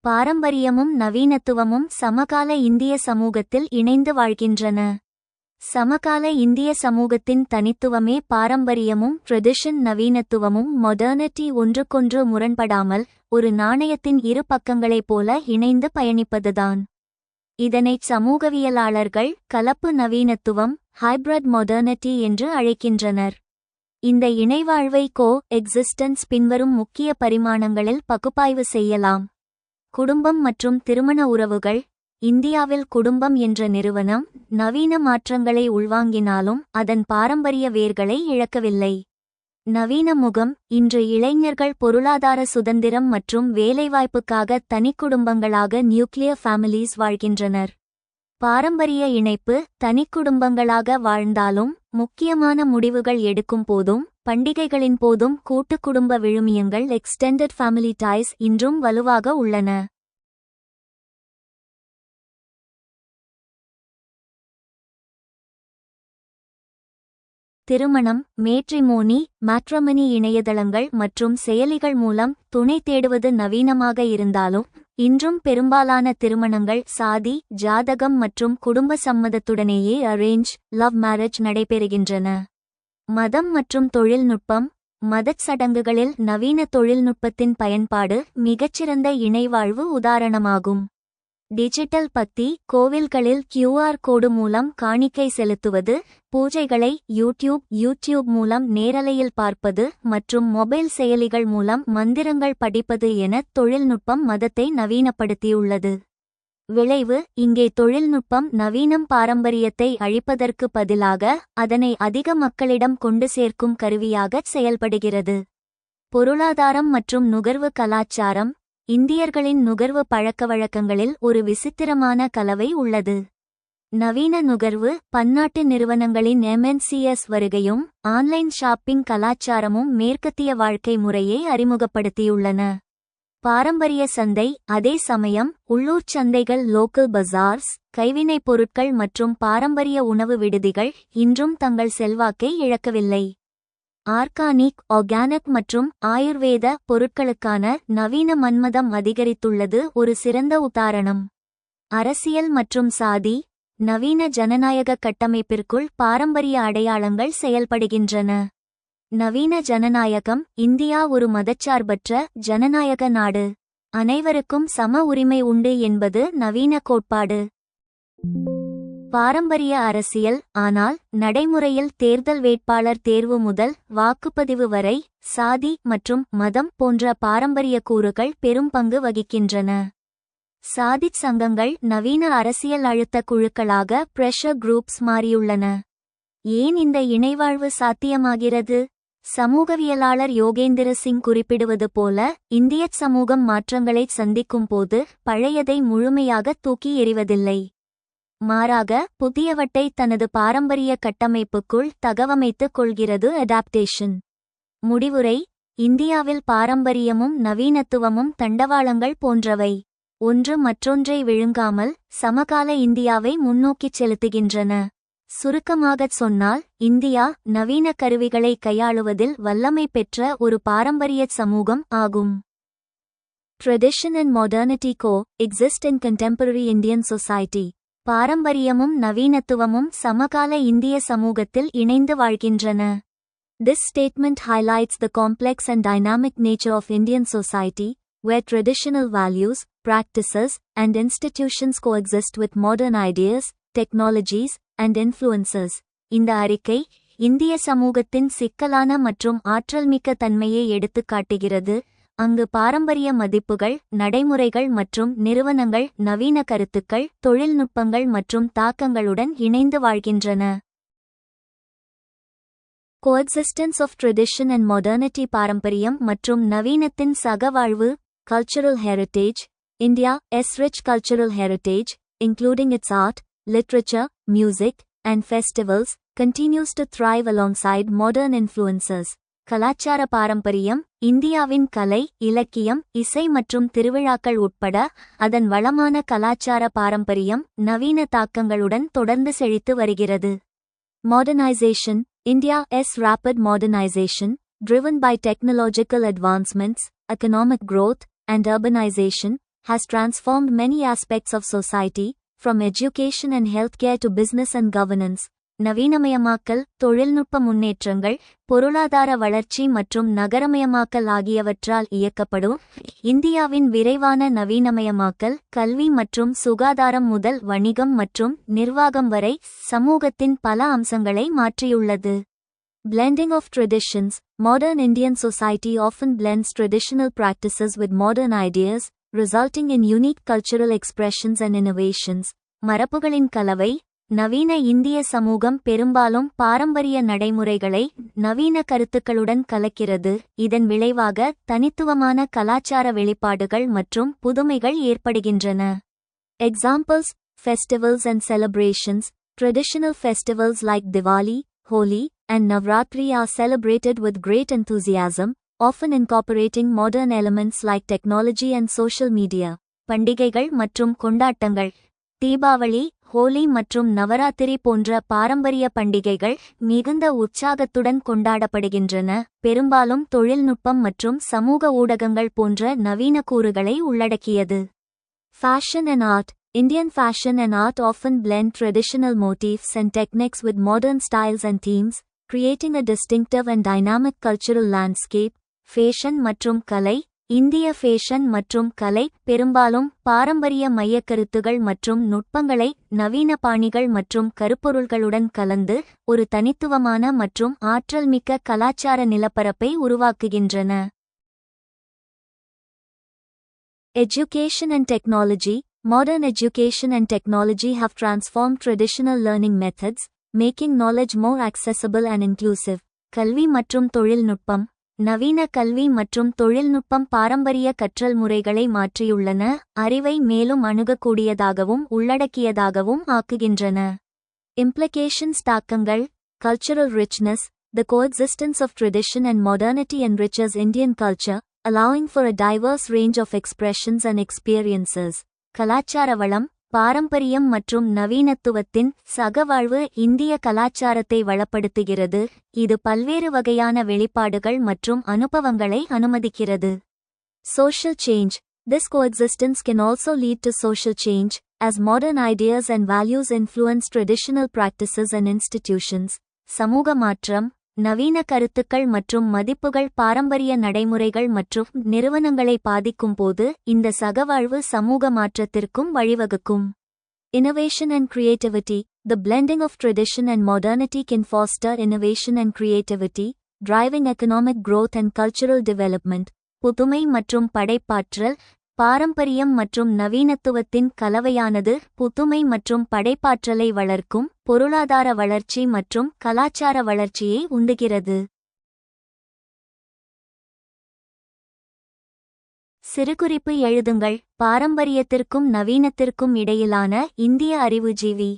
S1: பாரம்பரியமும் நவீனத்துவமும் சமகால இந்திய சமூகத்தில் இணைந்து வாழ்கின்றன. சமகால இந்திய சமூகத்தின் தனித்துவமே பாரம்பரியமும் ட்ரெடிஷன் நவீனத்துவமும் modernity ஒன்றுக்கொன்று முரண்படாமல் ஒரு நாணயத்தின் இரு பக்கங்களைப் போல இணைந்து பயணிப்பதுதான். இதனைச் சமூகவியலாளர்கள் கலப்பு நவீனத்துவம் hybrid modernity என்று அழைக்கின்றனர். இந்த இணைவாழ்வை கோ-எக்ஸிஸ்டன்ஸ் பின்வரும் முக்கிய பரிமாணங்களில் பகுப்பாய்வு செய்யலாம். குடும்பம் மற்றும் திருமண உறவுகள். இந்தியாவில் குடும்பம் என்ற நிறுவனம் நவீன மாற்றங்களை உள்வாங்கினாலும் அதன் பாரம்பரிய வேர்களை இழக்கவில்லை. நவீன முகம். இன்று இளைஞர்கள் பொருளாதார சுதந்திரம் மற்றும் வேலைவாய்ப்புக்காக தனிக்குடும்பங்களாக நியூக்ளியர் ஃபேமிலிஸ் வாழ்கின்றனர். பாரம்பரிய இணைப்பு. தனிக்குடும்பங்களாக வாழ்ந்தாலும் முக்கியமான முடிவுகள் எடுக்கும் போதும் பண்டிகைகளின் போதும் கூட்டு குடும்ப விழுமியங்கள் எக்ஸ்டெண்டட் ஃபேமிலி டைஸ் இன்றும் வலுவாக உள்ளன. திருமணம். மேட்ரிமோனி இணையதளங்கள் மற்றும் செயலிகள் மூலம் துணை தேடுவது நவீனமாக இருந்தாலும் இன்றும் பெரும்பாலான திருமணங்கள் சாதி, ஜாதகம் மற்றும் குடும்ப சம்மதத்துடனேயே அரேஞ்ச் லவ் மேரேஜ் நடைபெறுகின்றன. மதம் மற்றும் தொழில்நுட்பம். மதச் சடங்குகளில் நவீன தொழில்நுட்பத்தின் பயன்பாடு மிகச்சிறந்த இணைவாழ்வு உதாரணமாகும். டிஜிட்டல் பக்தி. கோவில்களில் QR கோடு மூலம் காணிக்கை செலுத்துவது, பூஜைகளை யூடியூப் மூலம் நேரலையில் பார்ப்பது மற்றும் மொபைல் செயலிகள் மூலம் மந்திரங்கள் படிப்பது என தொழில்நுட்பம் மதத்தை நவீனப்படுத்தியுள்ளது. விளைவு. இங்கே தொழில்நுட்பம் நவீனம் பாரம்பரியத்தை அழிப்பதற்கு பதிலாக அதனை அதிக மக்களிடம் கொண்டு சேர்க்கும் கருவியாக செயல்படுகிறது. பொருளாதாரம் மற்றும் நுகர்வு கலாச்சாரம். இந்தியர்களின் நுகர்வு பழக்கவழக்கங்களில் ஒரு விசித்திரமான கலவை உள்ளது. நவீன நுகர்வு, பன்னாட்டு நிறுவனங்களின் MNCs வருகையும் ஆன்லைன் ஷாப்பிங் கலாச்சாரமும் மேற்கத்திய வாழ்க்கை முறையை அறிமுகப்படுத்தியுள்ளன. பாரம்பரிய சந்தை. அதே சமயம் உள்ளூர் சந்தைகள் லோக்கல் பஜார்ஸ், கைவினைப் பொருட்கள் மற்றும் பாரம்பரிய உணவு விடுதிகள் இன்றும் தங்கள் செல்வாக்கை இழக்கவில்லை. ஆர்கானிக் மற்றும் ஆயுர்வேத பொருட்களுக்கான நவீன மன்மதம் அதிகரித்துள்ளது ஒரு சிறந்த உதாரணம். அரசியல் மற்றும் சாதி. நவீன ஜனநாயக கட்டமைப்பிற்குள் பாரம்பரிய அடையாளங்கள் செயல்படுகின்றன. நவீன ஜனநாயகம். இந்தியா ஒரு மதச்சார்பற்ற ஜனநாயக நாடு. அனைவருக்கும் சம உரிமை உண்டு என்பது நவீன கோட்பாடு. பாரம்பரிய அரசியல். ஆனால் நடைமுறையில் தேர்தல் வேட்பாளர் தேர்வு முதல் வாக்குப்பதிவு வரை சாதி மற்றும் மதம் போன்ற பாரம்பரிய கூறுகள் பெரும் பங்கு வகிக்கின்றன. சாதிச் சங்கங்கள் நவீன அரசியல் அழுத்த குழுக்களாக பிரஷர் குரூப்ஸ் மாறியுள்ளன. ஏன் இந்த இணைவாழ்வு சாத்தியமாகிறது? சமூகவியலாளர் யோகேந்திர சிங் குறிப்பிடுவது போல, இந்திய சமூகம் மாற்றங்களை சந்திக்கும் போது பழையதை முழுமையாக தூக்கி எறிவதில்லை. மாறாக புதியவற்றை தனது பாரம்பரிய கட்டமைப்புக்குள் தகவமைத்துக் கொள்கிறது. அடாப்டேஷன். முடிவுரை: இந்தியாவில் பாரம்பரியமும் நவீனத்துவமும் தண்டவாளங்கள் போன்றவை. ஒன்று மற்றொன்றை விழுங்காமல் சமகால இந்தியாவை முன்னோக்கிச் செலுத்துகின்றன. சுருக்கமாகச் சொன்னால், இந்தியா நவீன கருவிகளை கையாளுவதில் வல்லமை பெற்ற ஒரு பாரம்பரிய சமூகம் ஆகும். Tradition and modernity co-exist in contemporary Indian society. பாரம்பரியமும் நவீனத்துவமும் சமகால இந்திய சமூகத்தில் இணைந்து வாழ்கின்றன. This statement highlights the complex and dynamic nature of Indian society, where traditional values, practices, and institutions coexist with modern ideas, technologies, and influences. இந்த அறிக்கை இந்திய சமூகத்தின் சிக்கலான மற்றும் ஆற்றல்மிக்க தன்மையை எடுத்துக்காட்டுகிறது, அங்கு பாரம்பரிய மதிப்புகள், நடைமுறைகள் மற்றும் நிறுவனங்கள் நவீன கருத்துக்கள், தொழில்நுட்பங்கள் மற்றும் தாக்கங்களுடன் இணைந்து வாழ்கின்றன. Coexistence of tradition and modernity. பாரம்பரியம் மற்றும் நவீனத்தின் சகவாழ்வு. Cultural heritage. India's rich cultural heritage, including its art, literature, music, and festivals, continues to thrive alongside modern influences. கலாச்சார பாரம்பரியம். இந்தியாவின் கலை, இலக்கியம், இசை மற்றும் திருவிழாக்கள் உட்பட அதன் வளமான கலாச்சார பாரம்பரியம் நவீன தாக்கங்களுடன் தொடர்ந்து செழித்து வருகிறது. Modernization. India's rapid modernization, driven by technological advancements, economic growth, and urbanization, has transformed many aspects of society, from education and healthcare to business and governance. நவீனமயமாக்கல், தொழில்நுட்ப முன்னேற்றங்கள், பொருளாதார வளர்ச்சி மற்றும் நகரமயமாக்கல் ஆகியவற்றால் இயக்கப்படும் இந்தியாவின் விரைவான நவீனமயமாக்கல், கல்வி மற்றும் சுகாதாரம் முதல் வணிகம் மற்றும் நிர்வாகம் வரை சமூகத்தின் பல அம்சங்களை மாற்றியுள்ளது. Blending of traditions. Modern Indian society often blends traditional practices with modern ideas, resulting in unique cultural expressions and innovations. மரபுகளின் கலவை. நவீன இந்திய சமூகம் பெரும்பாலும் பாரம்பரிய நடைமுறைகளை நவீன கருத்துக்களுடன் கலக்கிறது. இதன் விளைவாக தனித்துவமான கலாச்சார வெளிப்பாடுகள் மற்றும் புதுமைகள் ஏற்படுகின்றன. Examples: festivals and celebrations. Traditional festivals like Diwali, Holi, and Navratri are celebrated with great enthusiasm, often incorporating modern elements like technology and social media. பண்டிகைகள் மற்றும் கொண்டாட்டங்கள். தீபாவளி, ஹோலி மற்றும் நவராத்திரி போன்ற பாரம்பரிய பண்டிகைகள் மிகுந்த உற்சாகத்துடன் கொண்டாடப்படுகின்றன, பெரும்பாலும் தொழில்நுட்பம் மற்றும் சமூக ஊடகங்கள் போன்ற நவீன கூறுகளை உள்ளடக்கியது. Fashion and art. Indian fashion and art often blend traditional motifs and techniques with modern styles and themes, creating a distinctive and dynamic cultural landscape. Fashion மற்றும் கலை. இந்திய ஃபேஷன் மற்றும் கலை பெரும்பாலும் பாரம்பரிய மையக்கருத்துகள் மற்றும் நுட்பங்களை நவீன பாணிகள் மற்றும் கருப்பொருள்களுடன் கலந்து ஒரு தனித்துவமான மற்றும் ஆற்றல்மிக்க கலாச்சார நிலப்பரப்பை உருவாக்குகின்றன. Education and technology. Modern education and technology have transformed traditional learning methods, making knowledge more accessible and inclusive. கல்வி மற்றும் தொழில்நுட்பம். நவீன கல்வி மற்றும் தொழில்நுட்பம் பாரம்பரிய கற்றல் முறைகளை மாற்றியுள்ளன, அறிவை மேலும் அணுகக்கூடியதாகவும் உள்ளடக்கியதாகவும் ஆக்குகின்றன. Implications. தாக்கங்கள். Cultural richness. The coexistence of tradition and modernity enriches Indian culture, allowing for a diverse range of expressions and experiences. கலாச்சார வளம். பாரம்பரியம் மற்றும் நவீனத்துவத்தின் சகவாழ்வு இந்திய கலாச்சாரத்தை வளப்படுத்துகிறது, இது பல்வேறு வகையான வெளிப்பாடுகள் மற்றும் அனுபவங்களை அனுமதிக்கிறது. Social change. This coexistence can also lead to social change, as modern ideas and values influence traditional practices and institutions. சமூக மாற்றம். நவீன கருத்துக்கள் மற்றும் மதிப்புகள் பாரம்பரிய நடைமுறைகள் மற்றும் நிறுவனங்களை பாதிக்கும்போது இந்த சகவாழ்வு சமூக மாற்றத்திற்கும் வழிவகுக்கும். Innovation and creativity. The blending of tradition and modernity can foster innovation and creativity, driving economic growth and cultural development. புதுமை மற்றும் படைப்பாற்றல். பாரம்பரியம் மற்றும் நவீனத்துவத்தின் கலவையானது புதுமை மற்றும் படைப்பாற்றலை வளர்க்கும், பொருளாதார வளர்ச்சி மற்றும் கலாச்சார வளர்ச்சியை உந்துகிறது. சிறுகுறிப்பு எழுதுங்கள். பாரம்பரியத்திற்கும் நவீனத்திற்கும் இடையிலான இந்திய அறிவுஜீவி.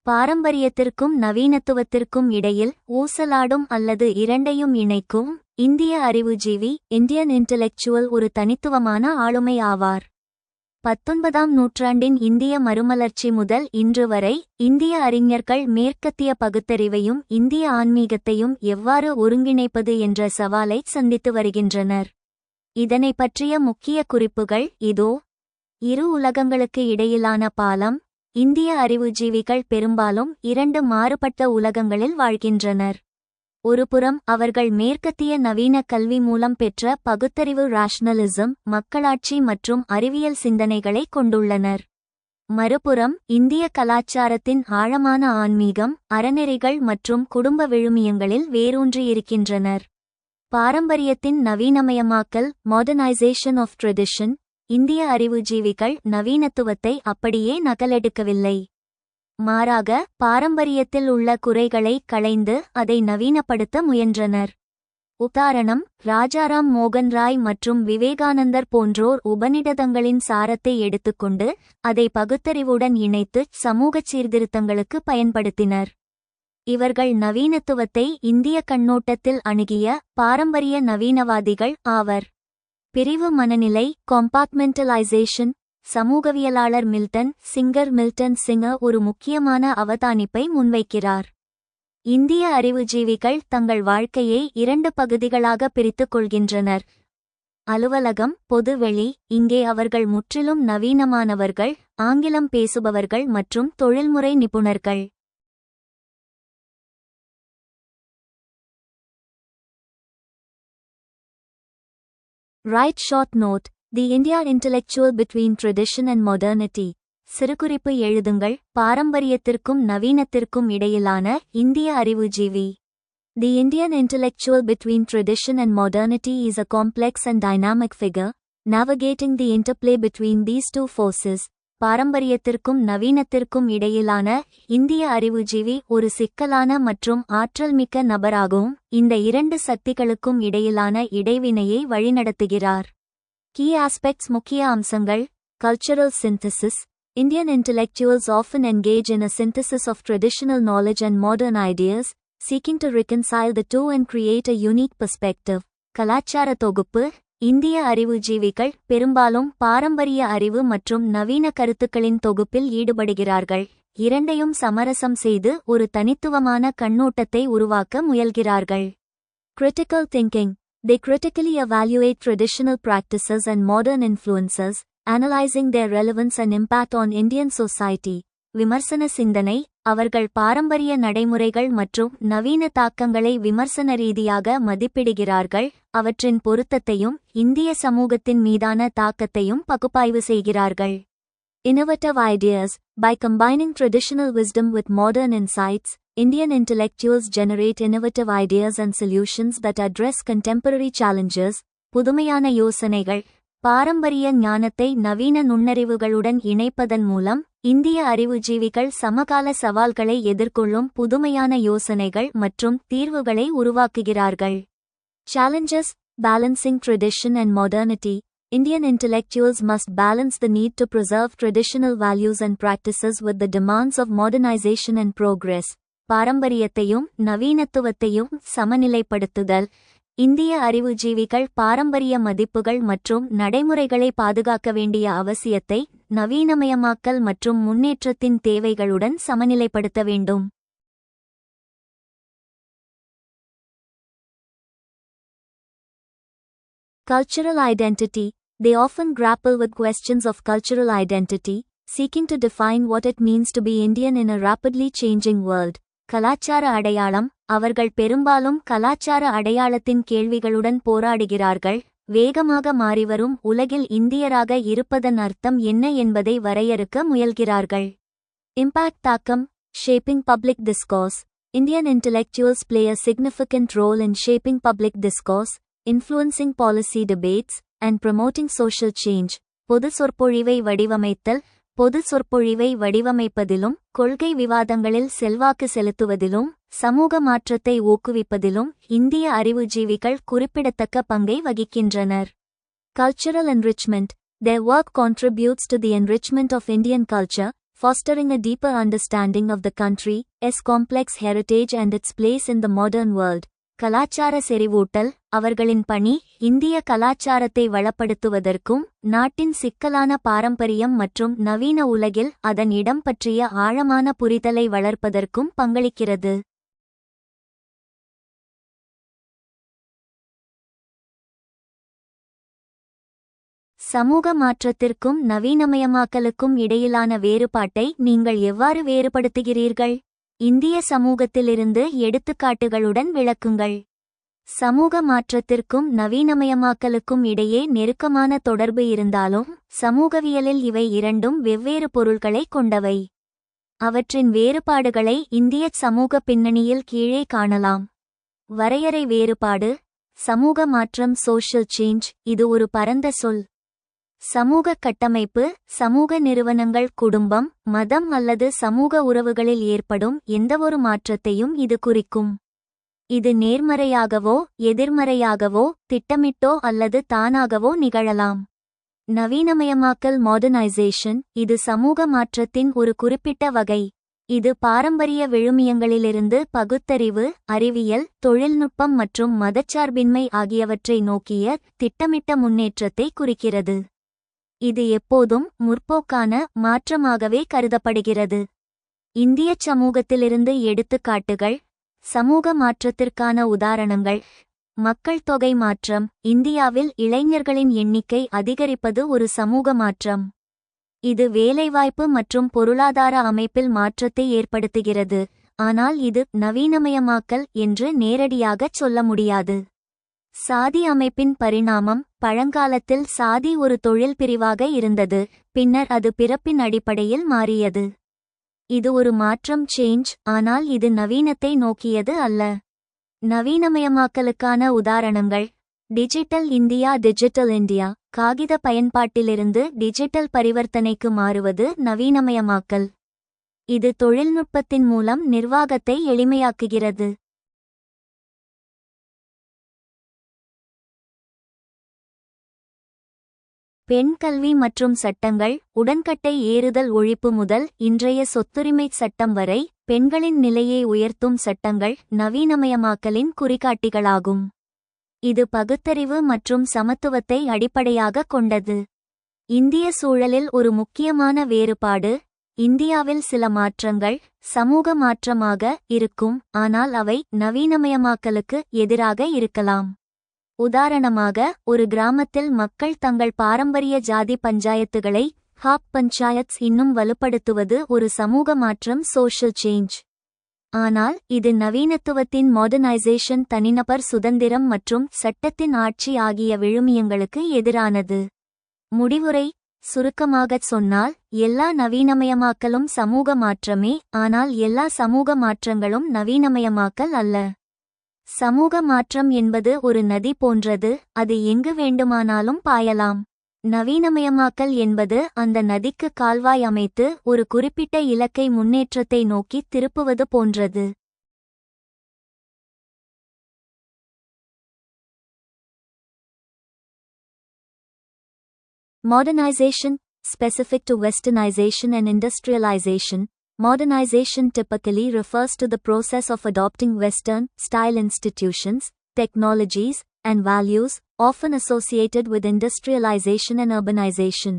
S1: பாரம்பரியத்திற்கும் நவீனத்துவத்திற்கும் இடையில் ஊசலாடும் அல்லது இரண்டையும் இணைக்கும் இந்திய அறிவுஜீவி இந்தியன் இன்டெலெக்சுவல் ஒரு தனித்துவமான ஆளுமை ஆவார். 19ஆம் நூற்றாண்டின் இந்திய மறுமலர்ச்சி முதல் இன்று வரை இந்திய அறிஞர்கள் மேற்கத்திய பகுத்தறிவையும் இந்திய ஆன்மீகத்தையும் எவ்வாறு ஒருங்கிணைப்பது என்ற சவாலை சந்தித்து வருகின்றனர். இதனை பற்றிய முக்கிய குறிப்புகள் இதோ. இரு உலகங்களுக்கு இடையிலான பாலம். இந்திய அறிவுஜீவிகள் பெரும்பாலும் இரண்டு மாறுபட்ட உலகங்களில் வாழ்கின்றனர். ஒருபுறம் அவர்கள் மேற்கத்திய நவீன கல்வி மூலம் பெற்ற பகுத்தறிவு ராஷனலிசம், மக்களாட்சி மற்றும் அறிவியல் சிந்தனைகளை கொண்டுள்ளனர். மறுபுறம் இந்திய கலாச்சாரத்தின் ஆழமான ஆன்மீகம், அறநெறிகள் மற்றும் குடும்ப விழுமியங்களில் வேரூன்றியிருக்கின்றனர். பாரம்பரியத்தின் நவீனமயமாக்கல், மாடர்னைசேஷன் ஆஃப் ட்ரெடிஷன். இந்திய அறிவுஜீவிகள் நவீனத்துவத்தை அப்படியே நகலெடுக்கவில்லை. மாறாக பாரம்பரியத்தில் உள்ள குறைகளை களைந்து அதை நவீனப்படுத்த முயன்றனர். உதாரணம், ராஜாராம் மோகன் ராய் மற்றும் விவேகானந்தர் போன்றோர் உபநிடதங்களின் சாரத்தை எடுத்துக்கொண்டு அதை பகுத்தறிவுடன் இணைத்து சமூகச் சீர்திருத்தங்களுக்கு பயன்படுத்தினர். இவர்கள் நவீனத்துவத்தை இந்திய கண்ணோட்டத்தில் அணுகிய பாரம்பரிய நவீனவாதிகள் ஆவர். பிரிவு மனநிலை, காம்பார்ட்மெண்டலைசேஷன். சமூகவியலாளர் மில்டன் சிங்கர் ஒரு முக்கியமான அவதானிப்பை முன்வைக்கிறார். இந்திய அறிவுஜீவிகள் தங்கள் வாழ்க்கையை இரண்டு பகுதிகளாக பிரித்துக் கொள்கின்றனர். அலுவலகம், பொதுவெளி. இங்கே அவர்கள் முற்றிலும் நவீனமானவர்கள், ஆங்கிலம் பேசுபவர்கள் மற்றும் தொழில்முறை நிபுணர்கள். Write short note. The India intellectual between tradition and modernity. சிறுகுறிப்பு எழுதுங்கள். பாரம்பரியத்திற்கும் நவீனத்திற்கும் இடையிலான இந்திய அறிவுஜீவி. The Indian intellectual between tradition and modernity is a complex and dynamic figure, navigating the interplay between these two forces. பாரம்பரியத்திற்கும் நவீனத்திற்கும் இடையிலான இந்திய அறிவுஜீவி ஒரு சிக்கலான மற்றும் ஆற்றல்மிக்க நபராகவும் இந்த இரண்டு சக்திகளுக்கும் இடையிலான இடைவினையை வழிநடத்துகிறார். Key aspects. முக்கிய அம்சங்கள். Cultural synthesis. Indian intellectuals often engage in a synthesis of traditional knowledge and modern ideas, seeking to reconcile the two and create a unique perspective. கலாச்சார தொகுப்பு. இந்திய அறிவுஜீவிகள் பெரும்பாலும் பாரம்பரிய அறிவு மற்றும் நவீன கருத்துக்களின் தொகுப்பில் ஈடுபடுகிறார்கள். இரண்டையும் சமரசம் செய்து ஒரு தனித்துவமான கண்ணோட்டத்தை உருவாக்க முயல்கிறார்கள். Critical thinking. They critically evaluate traditional practices and modern influences, analyzing their relevance and impact on Indian society. விமர்சன சிந்தனை. அவர்கள் பாரம்பரிய நடைமுறைகள் மற்றும் நவீன தாக்கங்களை விமர்சன ரீதியாக மதிப்பிடுகிறார்கள், அவற்றின் பொருத்தத்தையும் இந்திய சமூகத்தின் மீதான தாக்கத்தையும் பகுப்பாய்வு செய்கிறார்கள். Innovative ideas. By combining traditional wisdom with modern insights, Indian intellectuals generate innovative ideas and solutions that address contemporary challenges. புதுமையான யோசனைகள். பாரம்பரிய ஞானத்தை நவீன நுண்ணறிவுகளுடன் இணைப்பதன் மூலம் இந்திய அறிவுஜீவிகள் சமகால சவால்களை எதிர்கொள்ளும் புதுமையான யோசனைகள் மற்றும் தீர்வுகளை உருவாக்குகிறார்கள். Challenges. Balancing tradition and modernity. Indian intellectuals must balance the need to preserve traditional values and practices with the demands of modernization and progress. பாரம்பரியத்தையும் நவீனத்துவத்தையும் சமநிலைப்படுத்துதல். இந்திய அறிவுஜீவிகள் பாரம்பரிய மதிப்புகள் மற்றும் நடைமுறைகளை பாதுகாக்க வேண்டிய அவசியத்தை நவீனமயமாக்கல் மற்றும் முன்னேற்றத்தின் தேவைகளுடன் சமநிலைப்படுத்த வேண்டும். Cultural identity. They often grapple with questions of cultural identity, seeking to define what it means to be Indian in a rapidly changing world. கலாச்சார அடையாளம். அவர்கள் பெரும்பாலும் கலாச்சார அடையாளத்தின் கேள்விகளுடன் போராடுகிறார்கள். வேகமாக மாறிவரும் உலகில் இந்தியராக இருப்பதன் அர்த்தம் என்ன என்பதை வரையறுக்க முயல்கிறார்கள். இம்பாக்ட் தாக்கம். Shaping public discourse. Indian intellectuals play a significant role in shaping public discourse, influencing policy debates, and promoting social change. பொது சொற்பொழிவை வடிவமைத்தல். பொது சொற்பொழிவை வடிவமைப்பதிலும் கொள்கை விவாதங்களில் செல்வாக்கு செலுத்துவதிலும் சமூக மாற்றத்தை ஊக்குவிப்பதிலும் இந்திய அறிவுஜீவிகள் குறிப்பிடத்தக்க பங்கை வகிக்கின்றனர். Cultural enrichment. Their work contributes to the enrichment of Indian culture, fostering a deeper understanding of the country's complex heritage and its place in the modern world. கலாச்சார செறிவூட்டல். அவர்களின் பணி இந்திய கலாச்சாரத்தை வளப்படுத்துவதற்கும் நாட்டின் சிக்கலான பாரம்பரியம் மற்றும் நவீன உலகில் அதன் இடம் பற்றிய ஆழமான புரிதலை வளர்ப்பதற்கும் பங்களிக்கிறது. சமூக மாற்றத்திற்கும் நவீனமயமாக்கலுக்கும் இடையிலான வேறுபாட்டை நீங்கள் எவ்வாறு வேறுபடுத்துகிறீர்கள்? இந்திய சமூகத்திலிருந்து எடுத்துக்காட்டுகளுடன் விளக்குங்கள். சமூக மாற்றத்திற்கும் நவீனமயமாக்கலுக்கும் இடையே நெருக்கமான தொடர்பு இருந்தாலும் சமூகவியலில் இவை இரண்டும் வெவ்வேறு பொருள்களை கொண்டவை. அவற்றின் வேறுபாடுகளை இந்திய சமூக பின்னணியில் கீழே காணலாம். வரையறை வேறுபாடு. சமூக மாற்றம் சோஷியல் சேஞ்ச் இது ஒரு பரந்த சொல். சமூக கட்டமைப்பு. சமூக நிறுவனங்கள், குடும்பம், மதம் அல்லது சமூக உறவுகளில் ஏற்படும் எந்தவொரு மாற்றத்தையும் இது குறிக்கும். இது நேர்மறையாகவோ எதிர்மறையாகவோ திட்டமிட்டோ அல்லது தானாகவோ நிகழலாம். நவீனமயமாக்கல் மாடர்னைசேஷன் இது சமூக மாற்றத்தின் ஒரு குறிப்பிட்ட வகை. இது பாரம்பரிய விழுமியங்களிலிருந்து பகுத்தறிவு, அறிவியல், தொழில்நுட்பம் மற்றும் மதச்சார்பின்மை ஆகியவற்றை நோக்கிய திட்டமிட்ட முன்னேற்றத்தை குறிக்கிறது. இது எப்போதும் முற்போக்கான மாற்றமாகவே கருதப்படுகிறது. இந்தியச் சமூகத்திலிருந்து எடுத்துக்காட்டுகள். சமூக மாற்றத்திற்கான உதாரணங்கள். மக்கள் தொகை மாற்றம். இந்தியாவில் இளைஞர்களின் எண்ணிக்கை அதிகரிப்பது ஒரு சமூக மாற்றம். இது வேலைவாய்ப்பு மற்றும் பொருளாதார அமைப்பில் மாற்றத்தை ஏற்படுத்துகிறது, ஆனால் இது நவீனமயமாக்கல் என்று நேரடியாகச் சொல்ல முடியாது. சாதி அமைப்பின் பரிணாமம். பழங்காலத்தில் சாதி ஒரு தொழில் பிரிவாக இருந்தது, பின்னர் அது பிறப்பின் அடிப்படையில் மாறியது. இது ஒரு மாற்றம் சேஞ்ச், ஆனால் இது நவீனத்தை நோக்கியது அல்ல. நவீனமயமாக்கலுக்கான உதாரணங்கள். Digital India. டிஜிட்டல் இந்தியா காகித பயன்பாட்டிலிருந்து டிஜிட்டல் பரிவர்த்தனைக்கு மாறுவது நவீனமயமாக்கல். இது தொழில்நுட்பத்தின் மூலம் நிர்வாகத்தை எளிமையாக்குகிறது. பெண் கல்வி மற்றும் சட்டங்கள். உடன்கட்டை ஏறுதல் ஒழிப்பு முதல் இன்றைய சொத்துரிமை சட்டம் வரை பெண்களின் நிலையை உயர்த்தும் சட்டங்கள் நவீனமயமாக்கலின் குறிகாட்டிகளாகும். இது பகுத்தறிவு மற்றும் சமத்துவத்தை அடிப்படையாகக் கொண்டது. இந்திய சூழலில் ஒரு முக்கியமான வேறுபாடு. இந்தியாவில் சில மாற்றங்கள் சமூக மாற்றமாக இருக்கும், ஆனால் அவை நவீனமயமாக்கலுக்கு எதிராக இருக்கலாம். உதாரணமாக, ஒரு கிராமத்தில் மக்கள் தங்கள் பாரம்பரிய ஜாதி பஞ்சாயத்துகளை ஹாப் பஞ்சாயத்ஸ் இன்னும் வலுப்படுத்துவது ஒரு சமூக மாற்றம் சோஷியல் சேஞ்ச். ஆனால் இது நவீனத்துவத்தின் மாடர்னைசேஷன் தனிநபர் சுதந்திரம் மற்றும் சட்டத்தின் ஆட்சி ஆகிய விழுமியங்களுக்கு எதிரானது. முடிவுரை. சுருக்கமாகச் சொன்னால், எல்லா நவீனமயமாக்கலும் சமூக மாற்றமே, ஆனால் எல்லா சமூக மாற்றங்களும் நவீனமயமாக்கல் அல்ல. சமூக மாற்றம் என்பது ஒரு நதி போன்றது, அது எங்கு வேண்டுமானாலும் பாயலாம். நவீனமயமாக்கல் என்பது அந்த நதிக்கு கால்வாய் அமைத்து ஒரு குறிப்பிட்ட இலக்கை முன்னேற்றத்தை நோக்கி திருப்புவது போன்றது. Modernization. Specific to Westernization and industrialization, modernization typically refers to the process of adopting Western-style institutions, technologies, and values, often associated with industrialization and urbanization.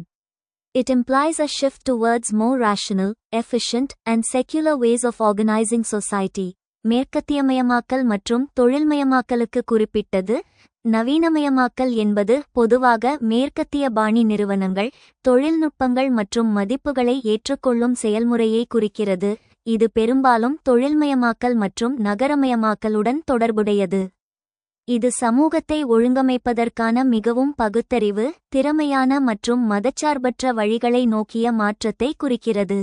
S1: It implies a shift towards more rational, efficient, and secular ways of organizing society. மேற்கத்தியமயமாக்கல் மற்றும் தொழில்மயமாக்கலுக்கு குறிப்பிட்டது. நவீனமயமாக்கல் என்பது பொதுவாக மேற்கத்திய பாணி நிறுவனங்கள், தொழில்நுட்பங்கள் மற்றும் மதிப்புகளை ஏற்றுக்கொள்ளும் செயல்முறையை குறிக்கிறது. இது பெரும்பாலும் தொழில்மயமாக்கல் மற்றும் நகரமயமாக்கலுடன் தொடர்புடையது. இது சமூகத்தை ஒழுங்கமைப்பதற்கான மிகவும் பகுத்தறிவு, திறமையான மற்றும் மதச்சார்பற்ற வழிகளை நோக்கிய மாற்றத்தை குறிக்கிறது.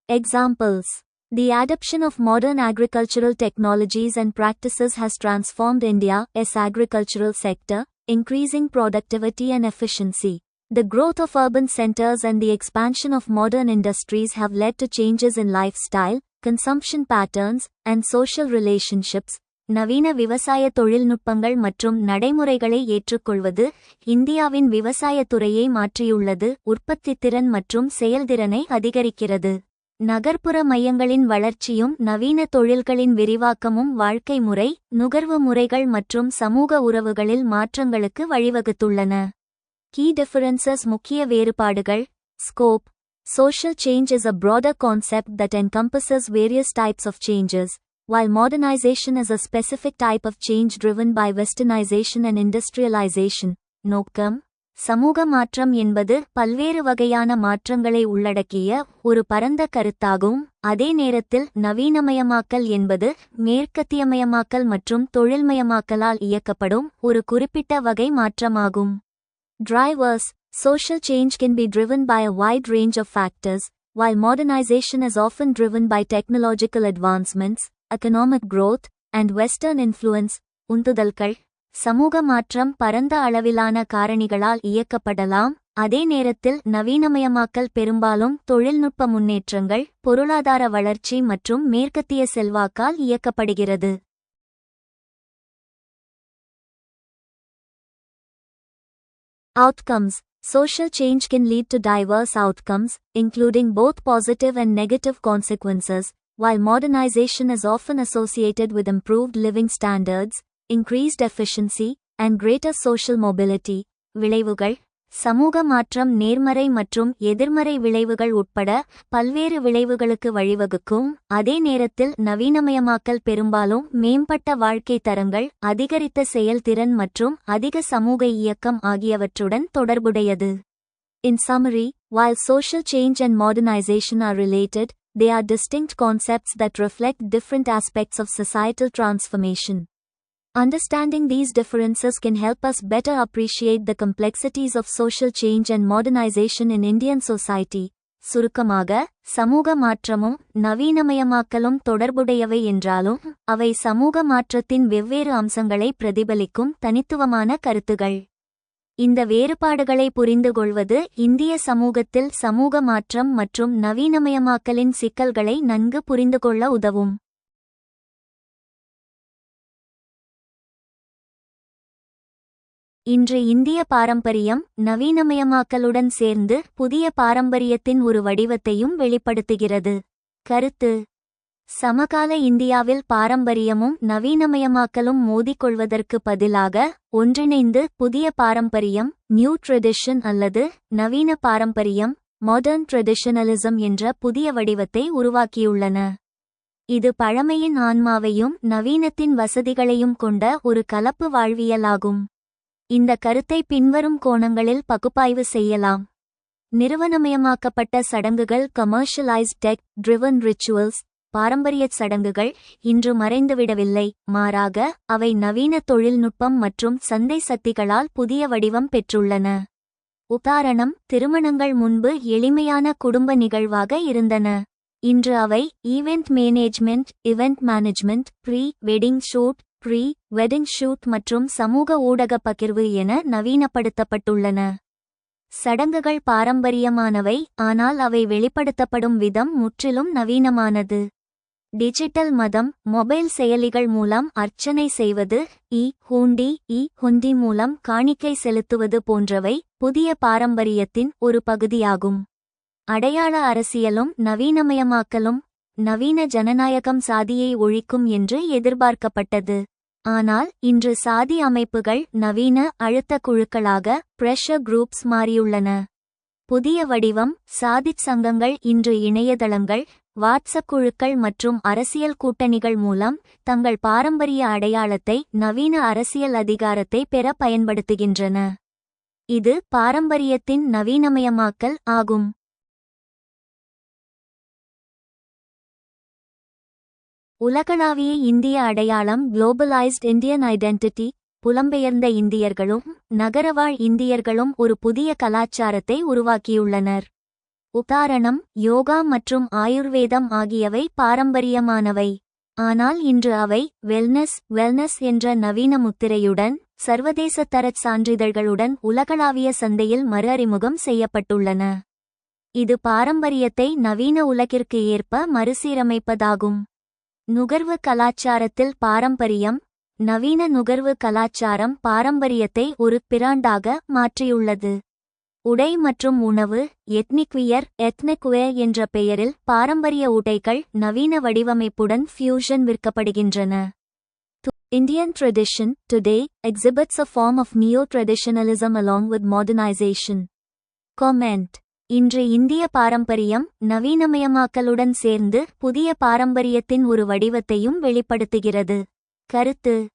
S1: Examples: The adoption of modern agricultural technologies and practices has transformed India's agricultural sector, increasing productivity and efficiency. The growth of urban centers and the expansion of modern industries have led to changes in lifestyle, consumption patterns, and social relationships. நவீன விவசாய தொழில்நுட்பங்கள் மற்றும் நடைமுறைகளை ஏற்றுக்கொள்வது இந்தியாவின் விவசாயத் துறையை மாற்றியுள்ளது, உற்பத்தித்திறன் மற்றும் செயல்திறனை அதிகரிக்கிறது. நகர்ப்புற மையங்களின் வளர்ச்சியும் நவீன தொழில்களின் விரிவாக்கமும் வாழ்க்கை முறை, நுகர்வு முறைகள் மற்றும் சமூக உறவுகளில் மாற்றங்களுக்கு வழிவகுத்துள்ளன. Key differences முக்கிய வேறுபாடுகள். Scope. Social change is a broader concept that encompasses various types of changes, while modernization is a specific type of change driven by westernization and industrialization. நோக்கம். சமூக மாற்றம் என்பது பல்வேறு வகையான மாற்றங்களை உள்ளடக்கிய ஒரு பரந்த கருத்தாகும். அதே நேரத்தில் நவீனமயமாக்கல் என்பது மேற்கத்தியமயமாக்கல் மற்றும் தொழில்மயமாக்கலால் இயக்கப்படும் ஒரு குறிப்பிட்ட வகை மாற்றமாகும். Drivers. Social change can be driven by a wide range of factors, while modernization is often driven by technological advancements, economic growth, and Western influence. உந்துதல்கள். சமூக மாற்றம் பரந்த அளவிலான காரணிகளால் இயக்கப்படலாம். அதே நேரத்தில் நவீனமயமாக்கல் பெரும்பாலும் தொழில்நுட்ப முன்னேற்றங்கள், பொருளாதார வளர்ச்சி மற்றும் மேற்கத்திய செல்வாக்கால் இயக்கப்படுகிறது. Outcomes. Social change can lead to diverse outcomes, including both positive and negative consequences. While modernization is often associated with improved living standards, increased efficiency, and greater social mobility. விளைவுகள். சமூக மாற்றம் நேர்மறை மற்றும் எதிர்மறை விளைவுகள் உட்பட பல்வேறு விளைவுகளுக்கு வழிவகுக்கும். அதே நேரத்தில் நவீனமயமாக்கல் பெரும்பாலும் மேம்பட்ட வாழ்க்கை தரங்கள், அதிகரித்த செயல்திறன் மற்றும் அதிக சமூக இயக்கம் ஆகியவற்றுடன் தொடர்புடையது. In summary, while social change and modernization are related, they are distinct concepts that reflect different aspects of societal transformation. Understanding these differences can help us better appreciate the complexities of social change and modernization in Indian society. சுருக்கமாக, சமூக மாற்றமும் நவீனமயமாக்கலும் தொடர்புடையவை என்றாலும் அவை சமூக மாற்றத்தின் வெவ்வேறு அம்சங்களை பிரதிபலிக்கும் தனித்துவமான கருத்துகள். இந்த வேறுபாடுகளை புரிந்துகொள்வது இந்திய சமூகத்தில் சமூக மாற்றம் மற்றும் நவீனமயமாக்கலின் சிக்கல்களை நன்கு புரிந்துகொள்ள உதவும். இன்று இந்திய பாரம்பரியம் நவீனமயமாக்கலுடன் சேர்ந்து புதிய பாரம்பரியத்தின் ஒரு வடிவத்தையும் வெளிப்படுத்துகிறது. கருத்து. சமகால இந்தியாவில் பாரம்பரியமும் நவீனமயமாக்கலும் மோதிக்கொள்வதற்கு பதிலாக ஒன்றிணைந்து புதிய பாரம்பரியம், நியூ ட்ரெடிஷன் அல்லது நவீன பாரம்பரியம், மாடர்ன் ட்ரெடிஷனலிசம் என்ற புதிய வடிவத்தை உருவாக்கியுள்ளன. இது பழமையின் ஆன்மாவையும் நவீனத்தின் வசதிகளையும் கொண்ட ஒரு கலப்பு வாழ்வியலாகும். இந்த கருத்தை பின்வரும் கோணங்களில் பகுப்பாய்வு செய்யலாம். நிறுவனமயமாக்கப்பட்ட சடங்குகள், கமர்ஷியலைஸ்ட் டெக் ட்ரிவன் ரிச்சுவல்ஸ். பாரம்பரியச் சடங்குகள் இன்று மறைந்துவிடவில்லை, மாறாக அவை நவீன தொழில்நுட்பம் மற்றும் சந்தை சக்திகளால் புதிய வடிவம் பெற்றுள்ளன. உதாரணம், திருமணங்கள் முன்பு எளிமையான குடும்ப நிகழ்வாக இருந்தன. இன்று அவை event management, pre wedding shoot, pre wedding shoot மற்றும் சமூக ஊடக பகிர்வு என நவீனப்படுத்தப்பட்டுள்ளன. சடங்குகள் பாரம்பரியமானவை, ஆனால் அவை வெளிப்படுத்தப்படும் விதம் முற்றிலும் நவீனமானது. டிஜிட்டல் மதம், மொபைல் செயலிகள் மூலம் அர்ச்சனை செய்வது, ஹுண்டி மூலம் காணிக்கை செலுத்துவது போன்றவை புதிய பாரம்பரியத்தின் ஒரு பகுதியாகும். அடையாள அரசியலும் நவீனமயமாக்கலும். நவீன ஜனநாயகம் சாதியை ஒழிக்கும் என்று எதிர்பார்க்கப்பட்டது. ஆனால் இன்று சாதி அமைப்புகள் நவீன அழுத்த குழுக்களாக பிரஷர் குரூப்ஸ் மாறியுள்ளன. புதிய வடிவம். சாதிச் சங்கங்கள் இன்று இணையதளங்கள், வாட்ஸ்அப் குழுக்கள் மற்றும் அரசியல் கூட்டணிகள் மூலம் தங்கள் பாரம்பரிய அடையாளத்தை நவீன அரசியல் அதிகாரத்தை பெற பயன்படுத்துகின்றன. இது பாரம்பரியத்தின் நவீனமயமாக்கல் ஆகும். உலகளாவிய இந்திய அடையாளம் குளோபலைஸ்ட் இந்தியன் ஐடென்டிட்டி. புலம்பெயர்ந்த இந்தியர்களும் நகரவாழ் இந்தியர்களும் ஒரு புதிய கலாச்சாரத்தை உருவாக்கியுள்ளனர். உதாரணம், யோகா மற்றும் ஆயுர்வேதம் ஆகியவை பாரம்பரியமானவை. ஆனால் இன்று அவை வெல்னஸ் என்ற நவீன முத்திரையுடன் சர்வதேச தரச் சான்றிதழ்களுடன் உலகளாவிய சந்தையில் மறுஅறிமுகம் செய்யப்பட்டுள்ளன. இது பாரம்பரியத்தை நவீன உலகிற்கு ஏற்ப மறுசீரமைப்பதாகும். நுகர்வு கலாச்சாரத்தில் பாரம்பரியம். நவீன நுகர்வு கலாச்சாரம் பாரம்பரியத்தை ஒரு பிராண்டாக மாற்றியுள்ளது. உடை மற்றும் உணவு. எத்னிக் வேர் என்ற பெயரில் பாரம்பரிய உடைகள் நவீன வடிவமைப்புடன் ஃபியூஷன் விற்கப்படுகின்றன. Indian tradition, today, exhibits a form of neo-traditionalism along with modernization. Comment. இன்று இந்திய பாரம்பரியம் நவீனமயமாக்கலுடன் சேர்ந்து புதிய பாரம்பரியத்தின் ஒரு வடிவத்தையும் வெளிப்படுத்துகிறது. கருத்து.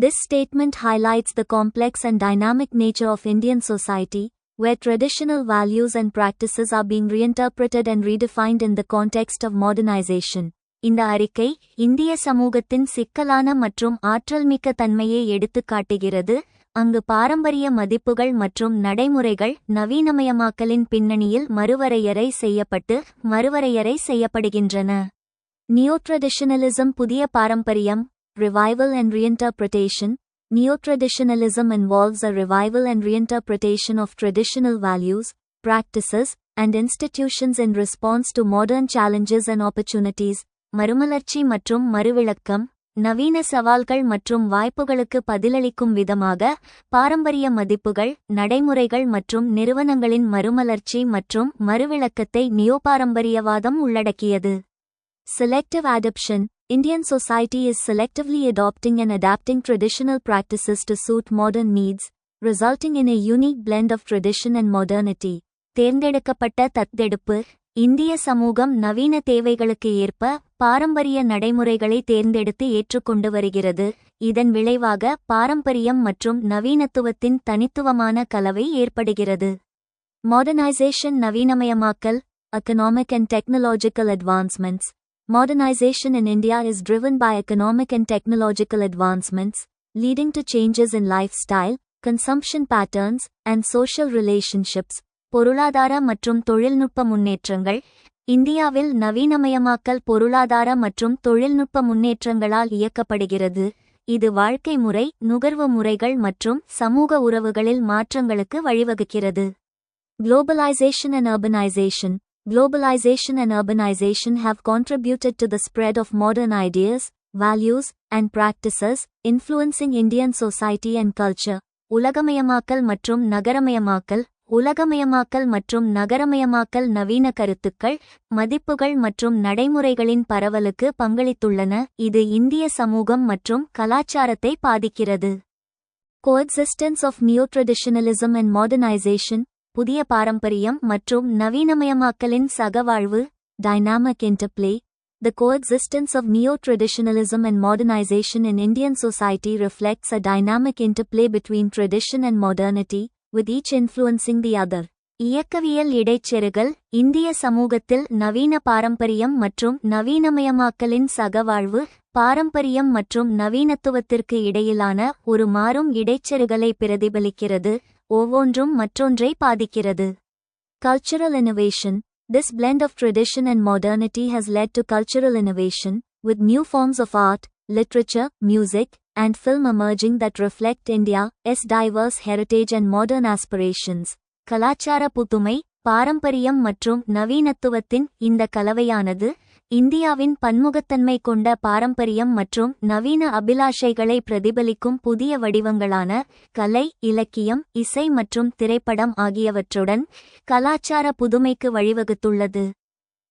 S1: This statement highlights the complex and dynamic nature of Indian society, where traditional values and practices are being reinterpreted and redefined in the context of modernization. இந்த அறிக்கை இந்திய சமூகத்தின் சிக்கலான மற்றும் ஆற்றல்மிக்க தன்மையை எடுத்துக் காட்டுகிறது, அங்கு பாரம்பரிய மதிப்புகள் மற்றும் நடைமுறைகள் நவீனமயமாக்கலின் பின்னணியில் மறுவரையறை செய்யப்படுகின்றன. நியோட்ரெடிஷனலிசம் புதிய பாரம்பரியம். Revival and reinterpretation. Neo-traditionalism involves a revival and reinterpretation of traditional values, practices, and institutions in response to modern challenges and opportunities. மறுமலர்ச்சி மற்றும் மறுவிளக்கம். நவீன சவால்கள் மற்றும் வாய்ப்புகளுக்கு பதிலளிக்கும் விதமாக பாரம்பரிய மதிப்புகள், நடைமுறைகள் மற்றும் நிறுவனங்களின் மறுமலர்ச்சி மற்றும் மறுவிளக்கத்தை நியோபாரம்பரியவாதம் உள்ளடக்கியது. Selective adoption. Indian society is selectively adopting and adapting traditional practices to suit modern needs, resulting in a unique blend of tradition and modernity. தேர்ந்தெடுக்கப்பட்ட தத்தெடுப்பு. இந்திய சமூகம் நவீன தேவைகளுக்கு ஏற்ப பாரம்பரிய நடைமுறைகளை தேர்ந்தெடுத்து ஏற்றுக்கொண்டு வருகிறது. இதன் விளைவாக பாரம்பரியம் மற்றும் நவீனத்துவத்தின் தனித்துவமான கலவை ஏற்படுகிறது. Modernization. நவீனமயமாக்கல். Economic and technological advancements. Modernization in India is driven by economic and technological advancements, leading to changes in lifestyle, consumption patterns, and social relationships. பொருளாதார மற்றும் தொழில்நுட்ப முன்னேற்றங்கள். இந்தியாவில் நவீனமயமாக்கல் பொருளாதார மற்றும் தொழில்நுட்ப முன்னேற்றங்களால் இயக்கப்படுகிறது. இது வாழ்க்கை முறை, நுகர்வு முறைகள் மற்றும் சமூக உறவுகளில் மாற்றங்களுக்கு வழிவகுக்கிறது. Globalization and urbanization. Globalization and urbanization have contributed to the spread of modern ideas, values, and practices, influencing Indian society and culture. உலகமயமாக்கல் மற்றும் நகரமயமாக்கல். உலகமயமாக்கல் மற்றும் நகரமயமாக்கல் நவீன கருத்துக்கள், மதிப்புகள் மற்றும் நடைமுறைகளின் பரவலுக்கு பங்களித்துள்ளன, இது இந்திய சமூகம் மற்றும் கலாச்சாரத்தை பாதிக்கிறது. Coexistence of neo-traditionalism and modernization. புதிய பாரம்பரியம் மற்றும் நவீனமயமாக்கலின் சகவாழ்வு. Dynamic interplay. The coexistence of neo-traditionalism and modernization in Indian society reflects a dynamic interplay between tradition and modernity, with each influencing the other. இயக்கவியல் இடைச்செருகல். இந்திய சமூகத்தில் நவீன பாரம்பரியம் மற்றும் நவீனமயமாக்கலின் சகவாழ்வு பாரம்பரியம் மற்றும் நவீனத்துவத்திற்கு இடையிலான ஒரு மாறும் இடைச்செருகலை பிரதிபலிக்கிறது, ஒவ்வொன்றும் மற்றொன்றை பாதிக்கிறது. Cultural innovation. This blend of tradition and modernity has led to cultural innovation, with new forms of art, literature, music, and film emerging that reflect India's diverse heritage and modern aspirations. கலாச்சார புதுமை. பாரம்பரியம் மற்றும் நவீனத்துவத்தின் இந்த கலவையானது இந்தியாவின் பன்முகத்தன்மை கொண்ட பாரம்பரியம் மற்றும் நவீன அபிலாஷைகளை பிரதிபலிக்கும் புதிய வடிவங்களான கலை, இலக்கியம், இசை மற்றும் திரைப்படம் ஆகியவற்றுடன் கலாச்சார புதுமைக்கு வழிவகுத்துள்ளது.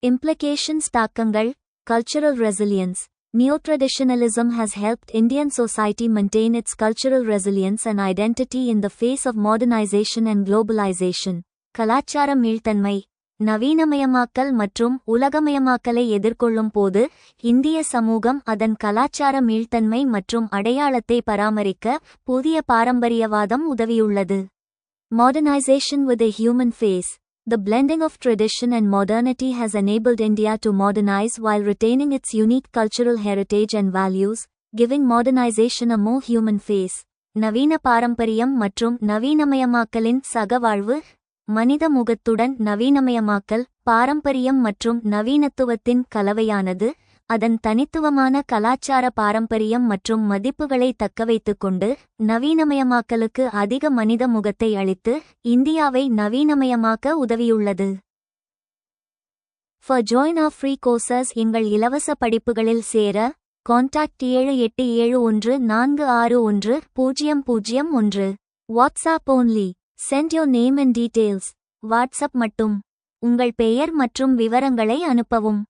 S1: Implications. தாக்கங்கள். Cultural resilience. Neo-traditionalism has helped Indian society maintain its cultural resilience and identity in the face of modernization and globalization. கலாச்சார மீள்தன்மை. நவீனமயமாக்கல் மற்றும் உலகமயமாக்கலை எதிர்கொள்ளும் போது இந்திய சமூகம் அதன் கலாச்சார மீள்தன்மை மற்றும் அடையாளத்தை பராமரிக்க புதிய பாரம்பரியவாதம் உதவியுள்ளது. Modernization with a human face. The blending of tradition and modernity has enabled India to modernize while retaining its unique cultural heritage and values, giving modernization a more human face. நவீன பாரம்பரியம் மற்றும் நவீனமயமாக்கலின் சகவாழ்வு. மனித முகத்துடன் நவீனமயமாக்கல் பாரம்பரியம் மற்றும் நவீனத்துவத்தின் கலவையானது, அதன் தனித்துவமான கலாச்சார பாரம்பரியம் மற்றும் மதிப்புகளை தக்கவைத்துக் கொண்டு நவீனமயமாக்கலுக்கு அதிக மனித முகத்தை அளித்து இந்தியாவை நவீனமயமாக்க உதவியுள்ளது. For join our free courses, எங்கள் இலவச படிப்புகளில் சேர contact 7871461001. WhatsApp only. Send your name and details. WhatsApp மட்டும். உங்கள் பெயர் மற்றும் விவரங்களை அனுப்பவும்.